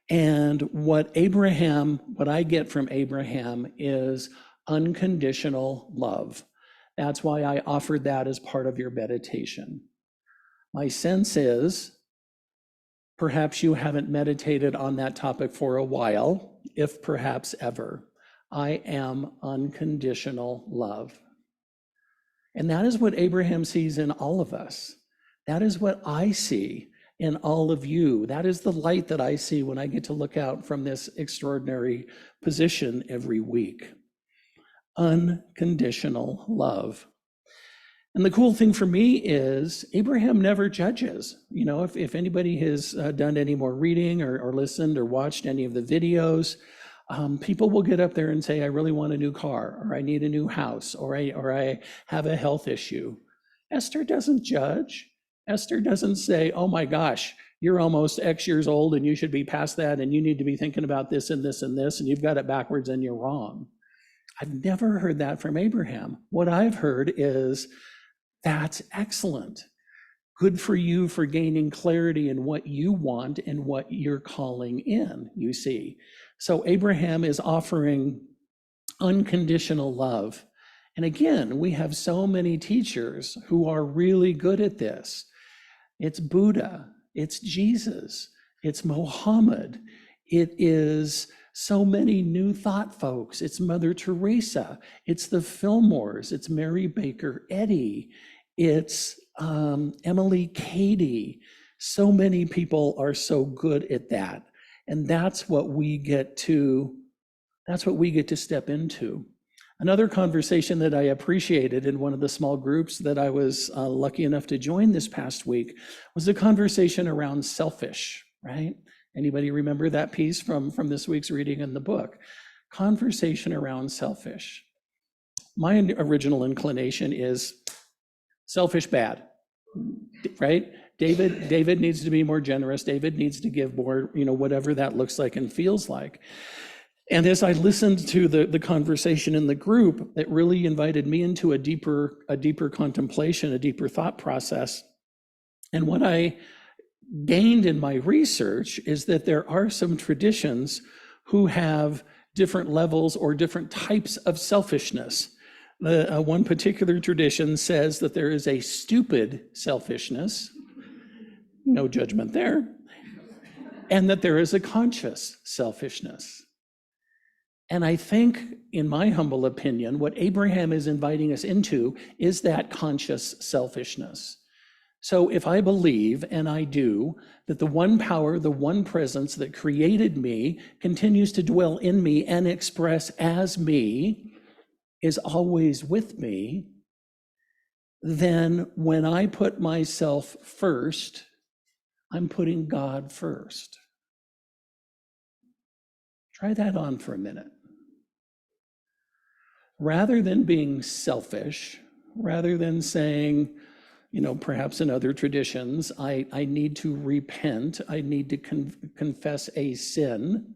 And what I get from Abraham is unconditional love. That's why I offered that as part of your meditation. My sense is perhaps you haven't meditated on that topic for a while, if perhaps ever. I am unconditional love. And that is what Abraham sees in all of us. That is what I see in all of you. That is the light that I see when I get to look out from this extraordinary position every week. Unconditional love. And the cool thing for me is Abraham never judges. You know, if anybody has done any more reading or listened or watched any of the videos, people will get up there and say, I really want a new car, or I need a new house, or I have a health issue. Esther doesn't judge. Esther doesn't say, oh my gosh, you're almost X years old and you should be past that and you need to be thinking about this and this and this and you've got it backwards and you're wrong. I've never heard that from Abraham. What I've heard is, that's excellent. Good for you for gaining clarity in what you want and what you're calling in, you see. So Abraham is offering unconditional love. And again, we have so many teachers who are really good at this. It's Buddha, it's Jesus, it's Mohammed, it is so many new thought folks. It's Mother Teresa, it's the Fillmores, it's Mary Baker Eddy, it's Emily Cady. So many people are so good at that. And that's what we get to step into. Another conversation that I appreciated in one of the small groups that I was lucky enough to join this past week was a conversation around selfish, right? Anybody remember that piece from this week's reading in the book? Conversation around selfish. My original inclination is selfish bad, right? David needs to be more generous. David needs to give more, whatever that looks like and feels like. And as I listened to the conversation in the group, it really invited me into a deeper contemplation, a deeper thought process. And what I gained in my research is that there are some traditions who have different levels or different types of selfishness. One particular tradition says that there is a stupid selfishness, no judgment there, and that there is a conscious selfishness. And I think, in my humble opinion, what Abraham is inviting us into is that conscious selfishness. So if I believe, and I do, that the one power, the one presence that created me continues to dwell in me and express as me, is always with me, then when I put myself first, I'm putting God first. Try that on for a minute. Rather than being selfish, rather than saying, perhaps in other traditions, I need to repent, I need to confess a sin.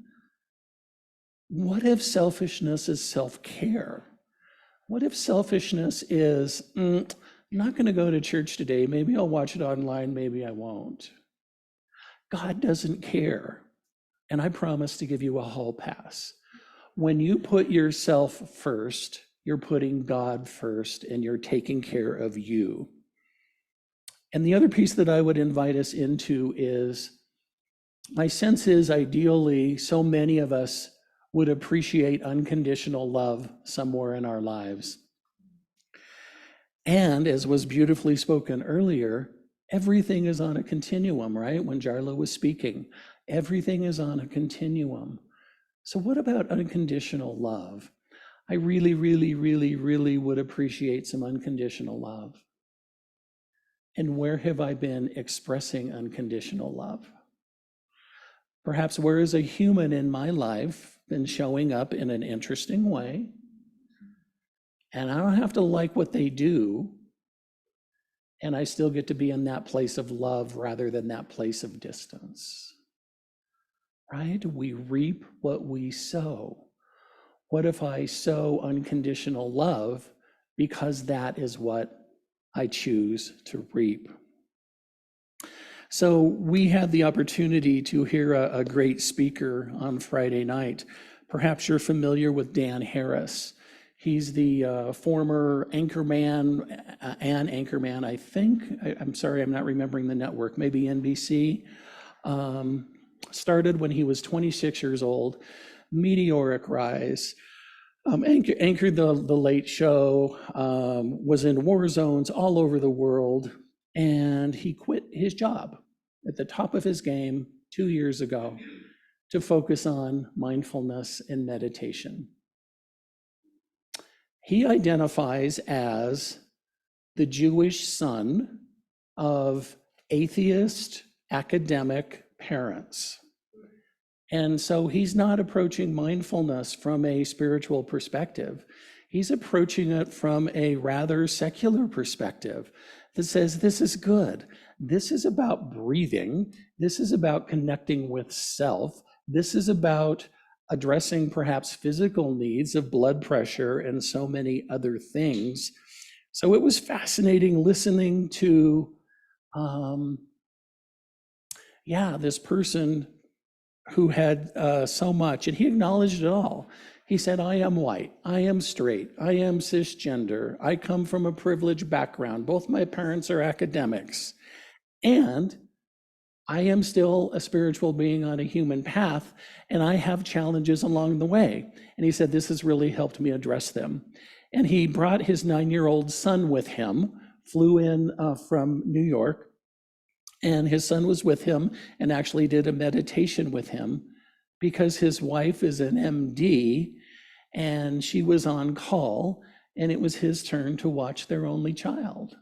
What if selfishness is self-care? What if selfishness is, I'm not going to go to church today, maybe I'll watch it online, maybe I won't. God doesn't care, and I promise to give you a hall pass. When you put yourself first, you're putting God first, and you're taking care of you. And the other piece that I would invite us into is, my sense is ideally so many of us would appreciate unconditional love somewhere in our lives. And as was beautifully spoken earlier, everything is on a continuum, right? When Jarla was speaking, everything is on a continuum. So what about unconditional love? I really, really, really, really would appreciate some unconditional love. And where have I been expressing unconditional love? Perhaps where is a human in my life been showing up in an interesting way, and I don't have to like what they do, and I still get to be in that place of love rather than that place of distance, right? We reap what we sow. What if I sow unconditional love because that is what I choose to reap? So we had the opportunity to hear a great speaker on Friday night. Perhaps you're familiar with Dan Harris. He's the former anchorman, I think. I'm sorry, I'm not remembering the network, maybe NBC. Started when he was 26 years old, meteoric rise. Anchored the Late Show, was in war zones all over the world, and he quit his job at the top of his game 2 years ago to focus on mindfulness and meditation. He identifies as the Jewish son of atheist academic parents. And so he's not approaching mindfulness from a spiritual perspective. He's approaching it from a rather secular perspective that says, this is good. This is about breathing. This is about connecting with self. This is about addressing perhaps physical needs of blood pressure and so many other things. So it was fascinating listening to, this person who had so much, and he acknowledged it all. He said, I am white, I am straight, I am cisgender, I come from a privileged background, both my parents are academics, and I am still a spiritual being on a human path, and I have challenges along the way. And he said, this has really helped me address them. And he brought his 9-year-old son with him, flew in from New York, and his son was with him and actually did a meditation with him because his wife is an MD and she was on call, and it was his turn to watch their only child.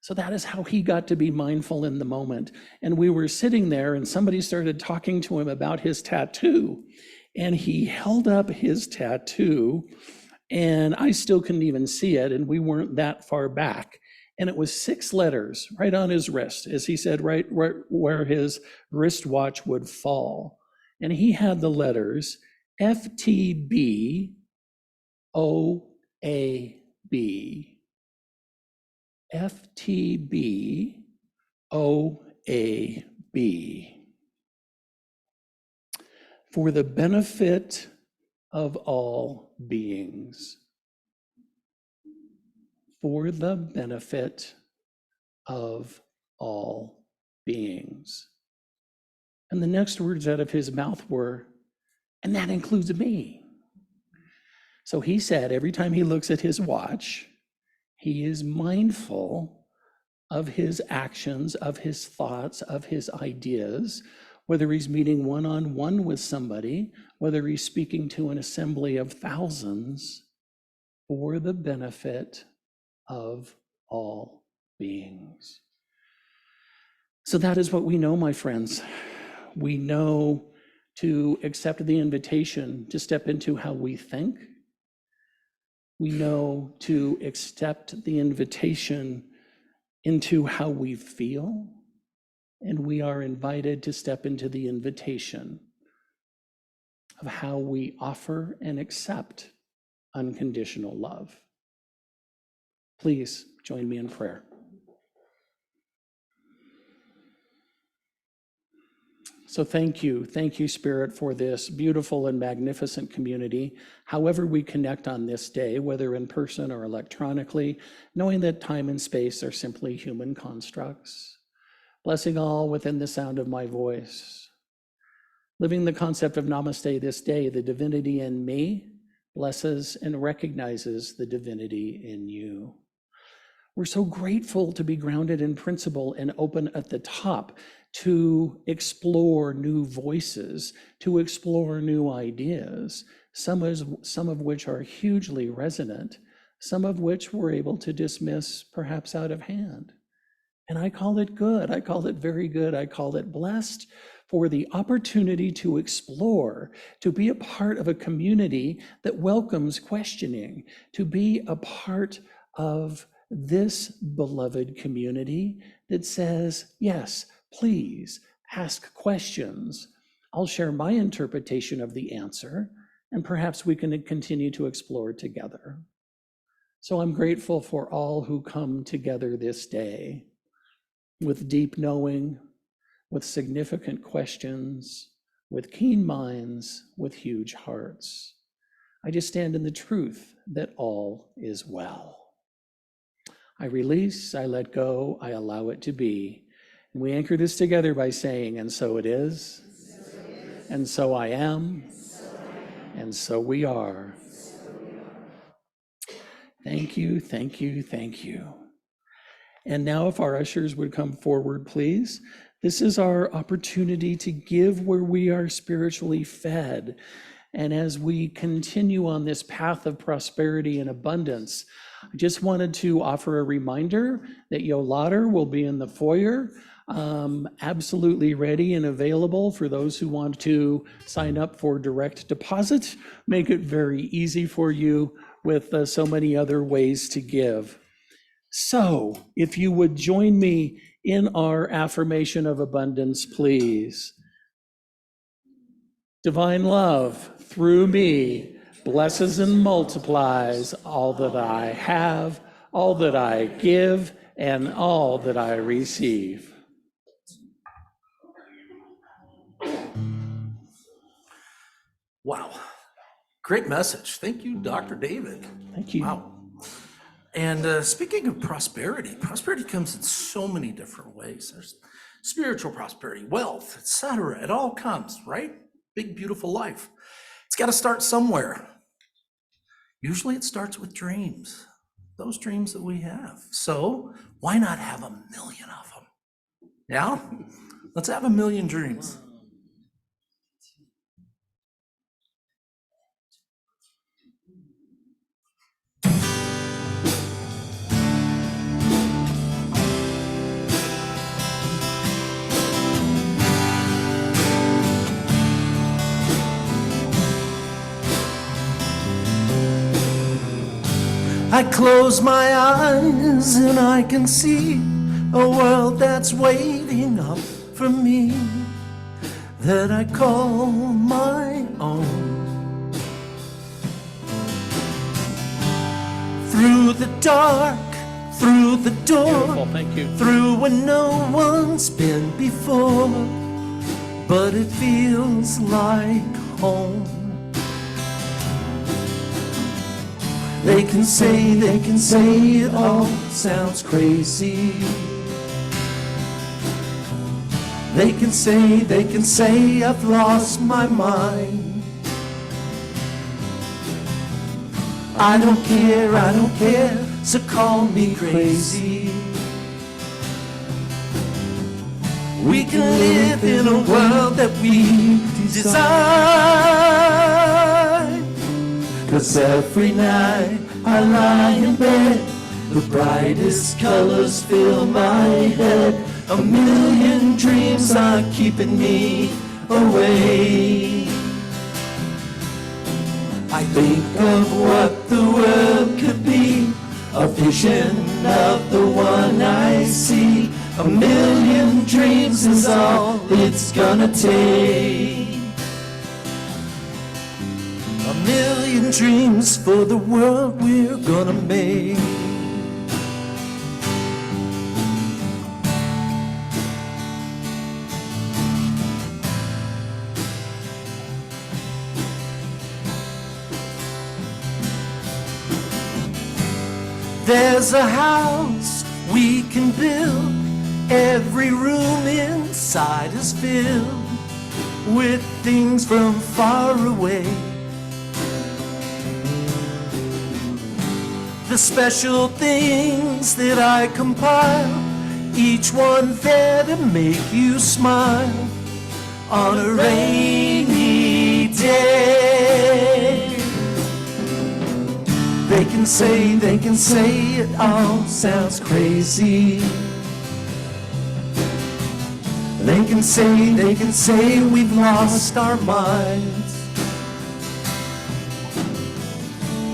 So that is how he got to be mindful in the moment. And we were sitting there and somebody started talking to him about his tattoo, and he held up his tattoo, and I still couldn't even see it, and we weren't that far back. And it was 6 letters right on his wrist, as he said, right where his wristwatch would fall. And he had the letters FTB OAB. FTB OAB. For the benefit of all beings. For the benefit of all beings. And the next words out of his mouth were, and that includes me. So he said every time he looks at his watch, he is mindful of his actions, of his thoughts, of his ideas, whether he's meeting one-on-one with somebody, whether he's speaking to an assembly of thousands, for the benefit of all beings. So that is what we know, my friends. We know to accept the invitation to step into how we think. We know to accept the invitation into how we feel. And we are invited to step into the invitation of how we offer and accept unconditional love. Please join me in prayer. So thank you, Spirit, for this beautiful and magnificent community. However we connect on this day, whether in person or electronically, knowing that time and space are simply human constructs. Blessing all within the sound of my voice. Living the concept of Namaste this day, the divinity in me blesses and recognizes the divinity in you. We're so grateful to be grounded in principle and open at the top to explore new voices, to explore new ideas, some of which are hugely resonant, some of which we're able to dismiss perhaps out of hand. And I call it good. I call it very good. I call it blessed for the opportunity to explore, to be a part of a community that welcomes questioning, to be a part of this beloved community that says, yes, please ask questions. I'll share my interpretation of the answer, and perhaps we can continue to explore together. So I'm grateful for all who come together this day with deep knowing, with significant questions, with keen minds, with huge hearts. I just stand in the truth that all is well. I release, I let go, I allow it to be. And we anchor this together by saying, and so it is, and so I am, and so we are. Thank you, thank you, thank you. And now if our ushers would come forward, please. This is our opportunity to give where we are spiritually fed. And as we continue on this path of prosperity and abundance, I just wanted to offer a reminder that Yo Lauder will be in the foyer, absolutely ready and available for those who want to sign up for direct deposit. Make it very easy for you with so many other ways to give. So if you would join me in our affirmation of abundance, please. Divine love through me blesses and multiplies all that I have, all that I give, and all that I receive. Wow. Great message. Thank you, Dr. David. Thank you. Wow. And speaking of prosperity, prosperity comes in so many different ways. There's spiritual prosperity, wealth, etc. It all comes, right? Big, beautiful life. It's got to start somewhere. Usually it starts with dreams, those dreams that we have. So why not have 1 million of them? Yeah? Let's have 1 million dreams. I close my eyes and I can see a world that's waiting up for me, that I call my own. Through the dark, through the door, Beautiful, thank you. through where no one's been before, but it feels like home. They can say it all sounds crazy. They can say I've lost my mind. I don't care, so call me crazy. We can live in a world that we design. 'Cause every night I lie in bed, the brightest colors fill my head. 1 million dreams are keeping me awake. I think of what the world could be, a vision of the one I see. 1 million dreams is all it's gonna take. 1 million dreams for the world we're gonna make. There's a house we can build, every room inside is filled with things from far away. The special things that I compile, each one there to make you smile on a rainy day. They can say it all sounds crazy. They can say we've lost our minds.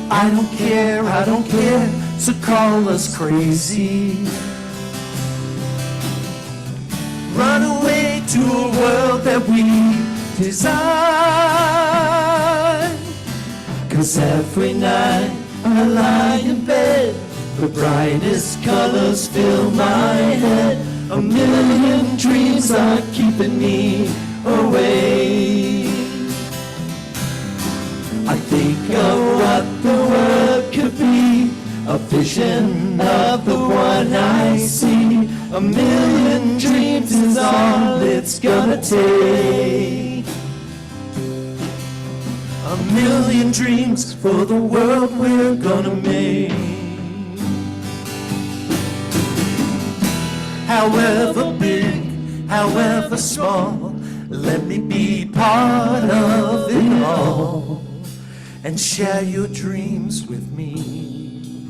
I don't care, so call us crazy. Run away to a world that we design. 'Cause every night I lie in bed, the brightest colors fill my head. 1 million dreams are keeping me awake. I think of what the world could be, a vision of the one I see. 1 million dreams is all it's gonna take. 1 million dreams for the world we're gonna make. However big, however small, let me be part of it all. and share your dreams with me.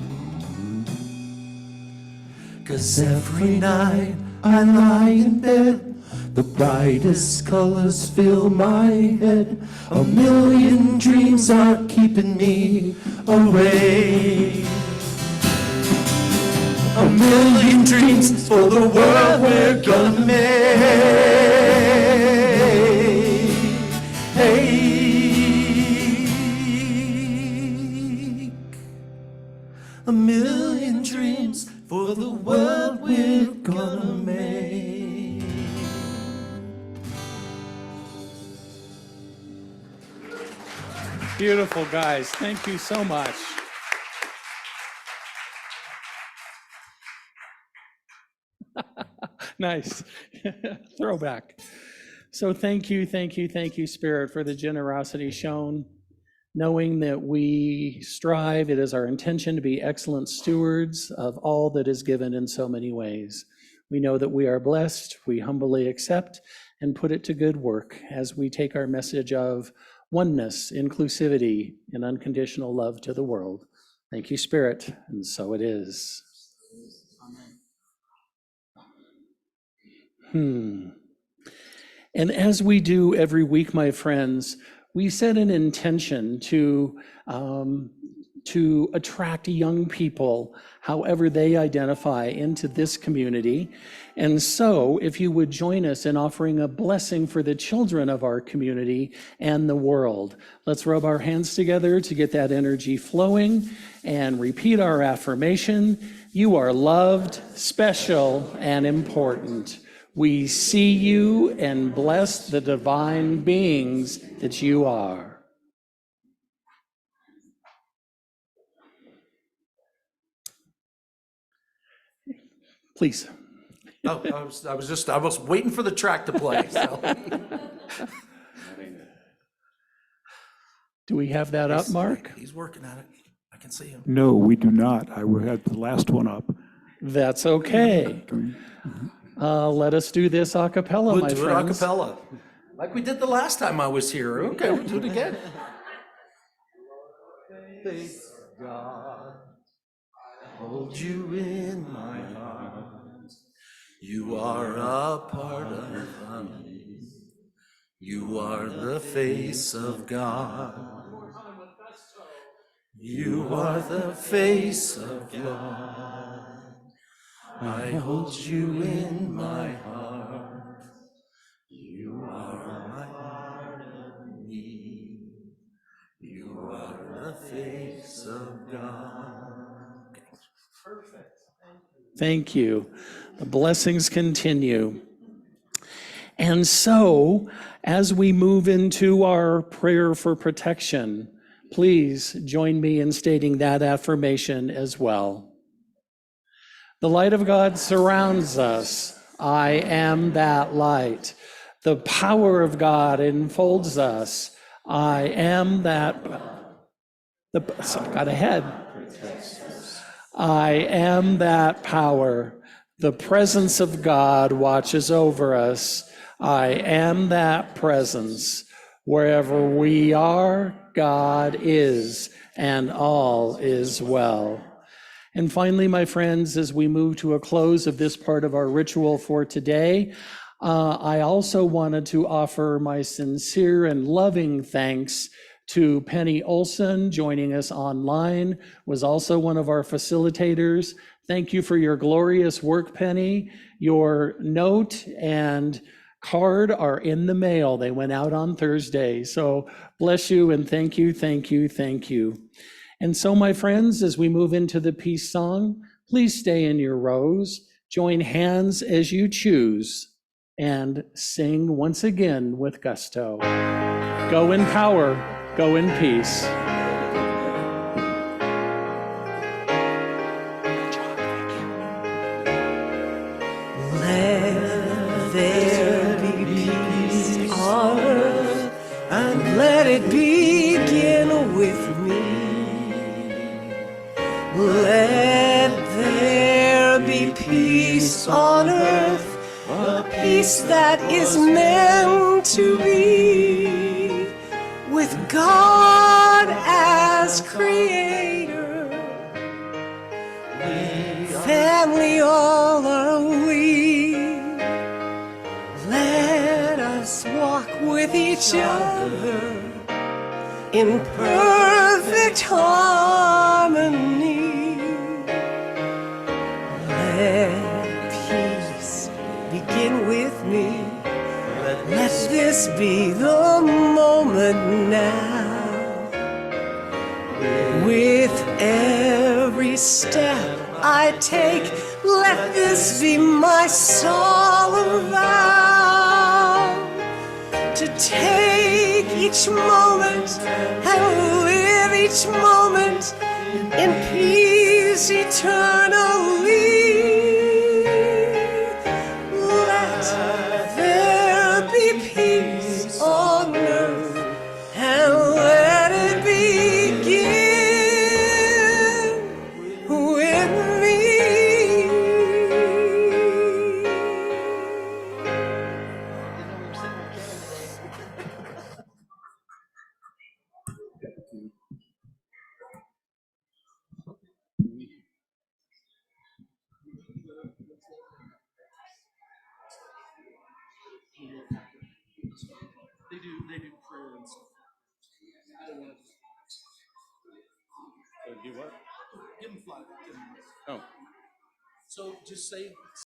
'Cause every night I lie in bed, the brightest colors fill my head. A million dreams are keeping me awake. A million dreams for the world we're gonna make. A million dreams for the world we're gonna make. Beautiful, guys. Thank you so much. Nice. Throwback. So thank you, Spirit, for the generosity shown. Knowing that we strive, it is our intention to be excellent stewards of all that is given in so many ways. We know that we are blessed, we humbly accept and put it to good work as we take our message of oneness, inclusivity, and unconditional love to the world. Thank you, Spirit, and so it is. And as we do every week, my friends, we set an intention to attract young people, however they identify, into this community. And so, if you would join us in offering a blessing for the children of our community and the world. Let's rub our hands together to get that energy flowing and repeat our affirmation. You are loved, special, and important. We see you and bless the divine beings that you are. Please. Oh, I was waiting for the track to play. So. Do we have that up, Mark? He's working at it. I can see him. No, we do not. I had the last one up. That's okay. Let us do this a cappella, We'll my do friends. it a cappella, like we did the last time I was here. Okay, we'll do it again. Thank God, I hold you in my heart. You are a part of me. You are the face of God. You are the face of God. I hold you in my heart. You are my part of me. You are the face of God. Perfect. Thank you. The blessings continue. And so, as we move into our prayer for protection, please join me in stating that affirmation as well. The light of God surrounds us. I am that light. The power of God enfolds us. I am that. Got ahead. I am that power. The presence of God watches over us. I am that presence. Wherever we are, God is, and all is well. And finally, my friends, as we move to a close of this part of our ritual for today, I also wanted to offer my sincere and loving thanks to Penny Olson, joining us online, was also one of our facilitators. Thank you for your glorious work, Penny. Your note and card are in the mail. They went out on Thursday. So bless you and thank you, thank you, thank you. And so, my friends, as we move into the peace song, please stay in your rows, join hands as you choose, and sing once again with gusto. Go in power, go in peace. Let there be peace on earth, and let it begin with me. Let there be peace on earth, a peace that is meant to be with God and us creator. Family all are we. Let us walk with each other in perfect harmony. Let peace begin with me. Let this be the moment now. With every step I take, let this be my solemn vow. To take each moment and live each moment in peace eternally. Let there be peace on earth, and let it begin with me. They do prayer and stuff. Do what? Give them 5. Oh. So just say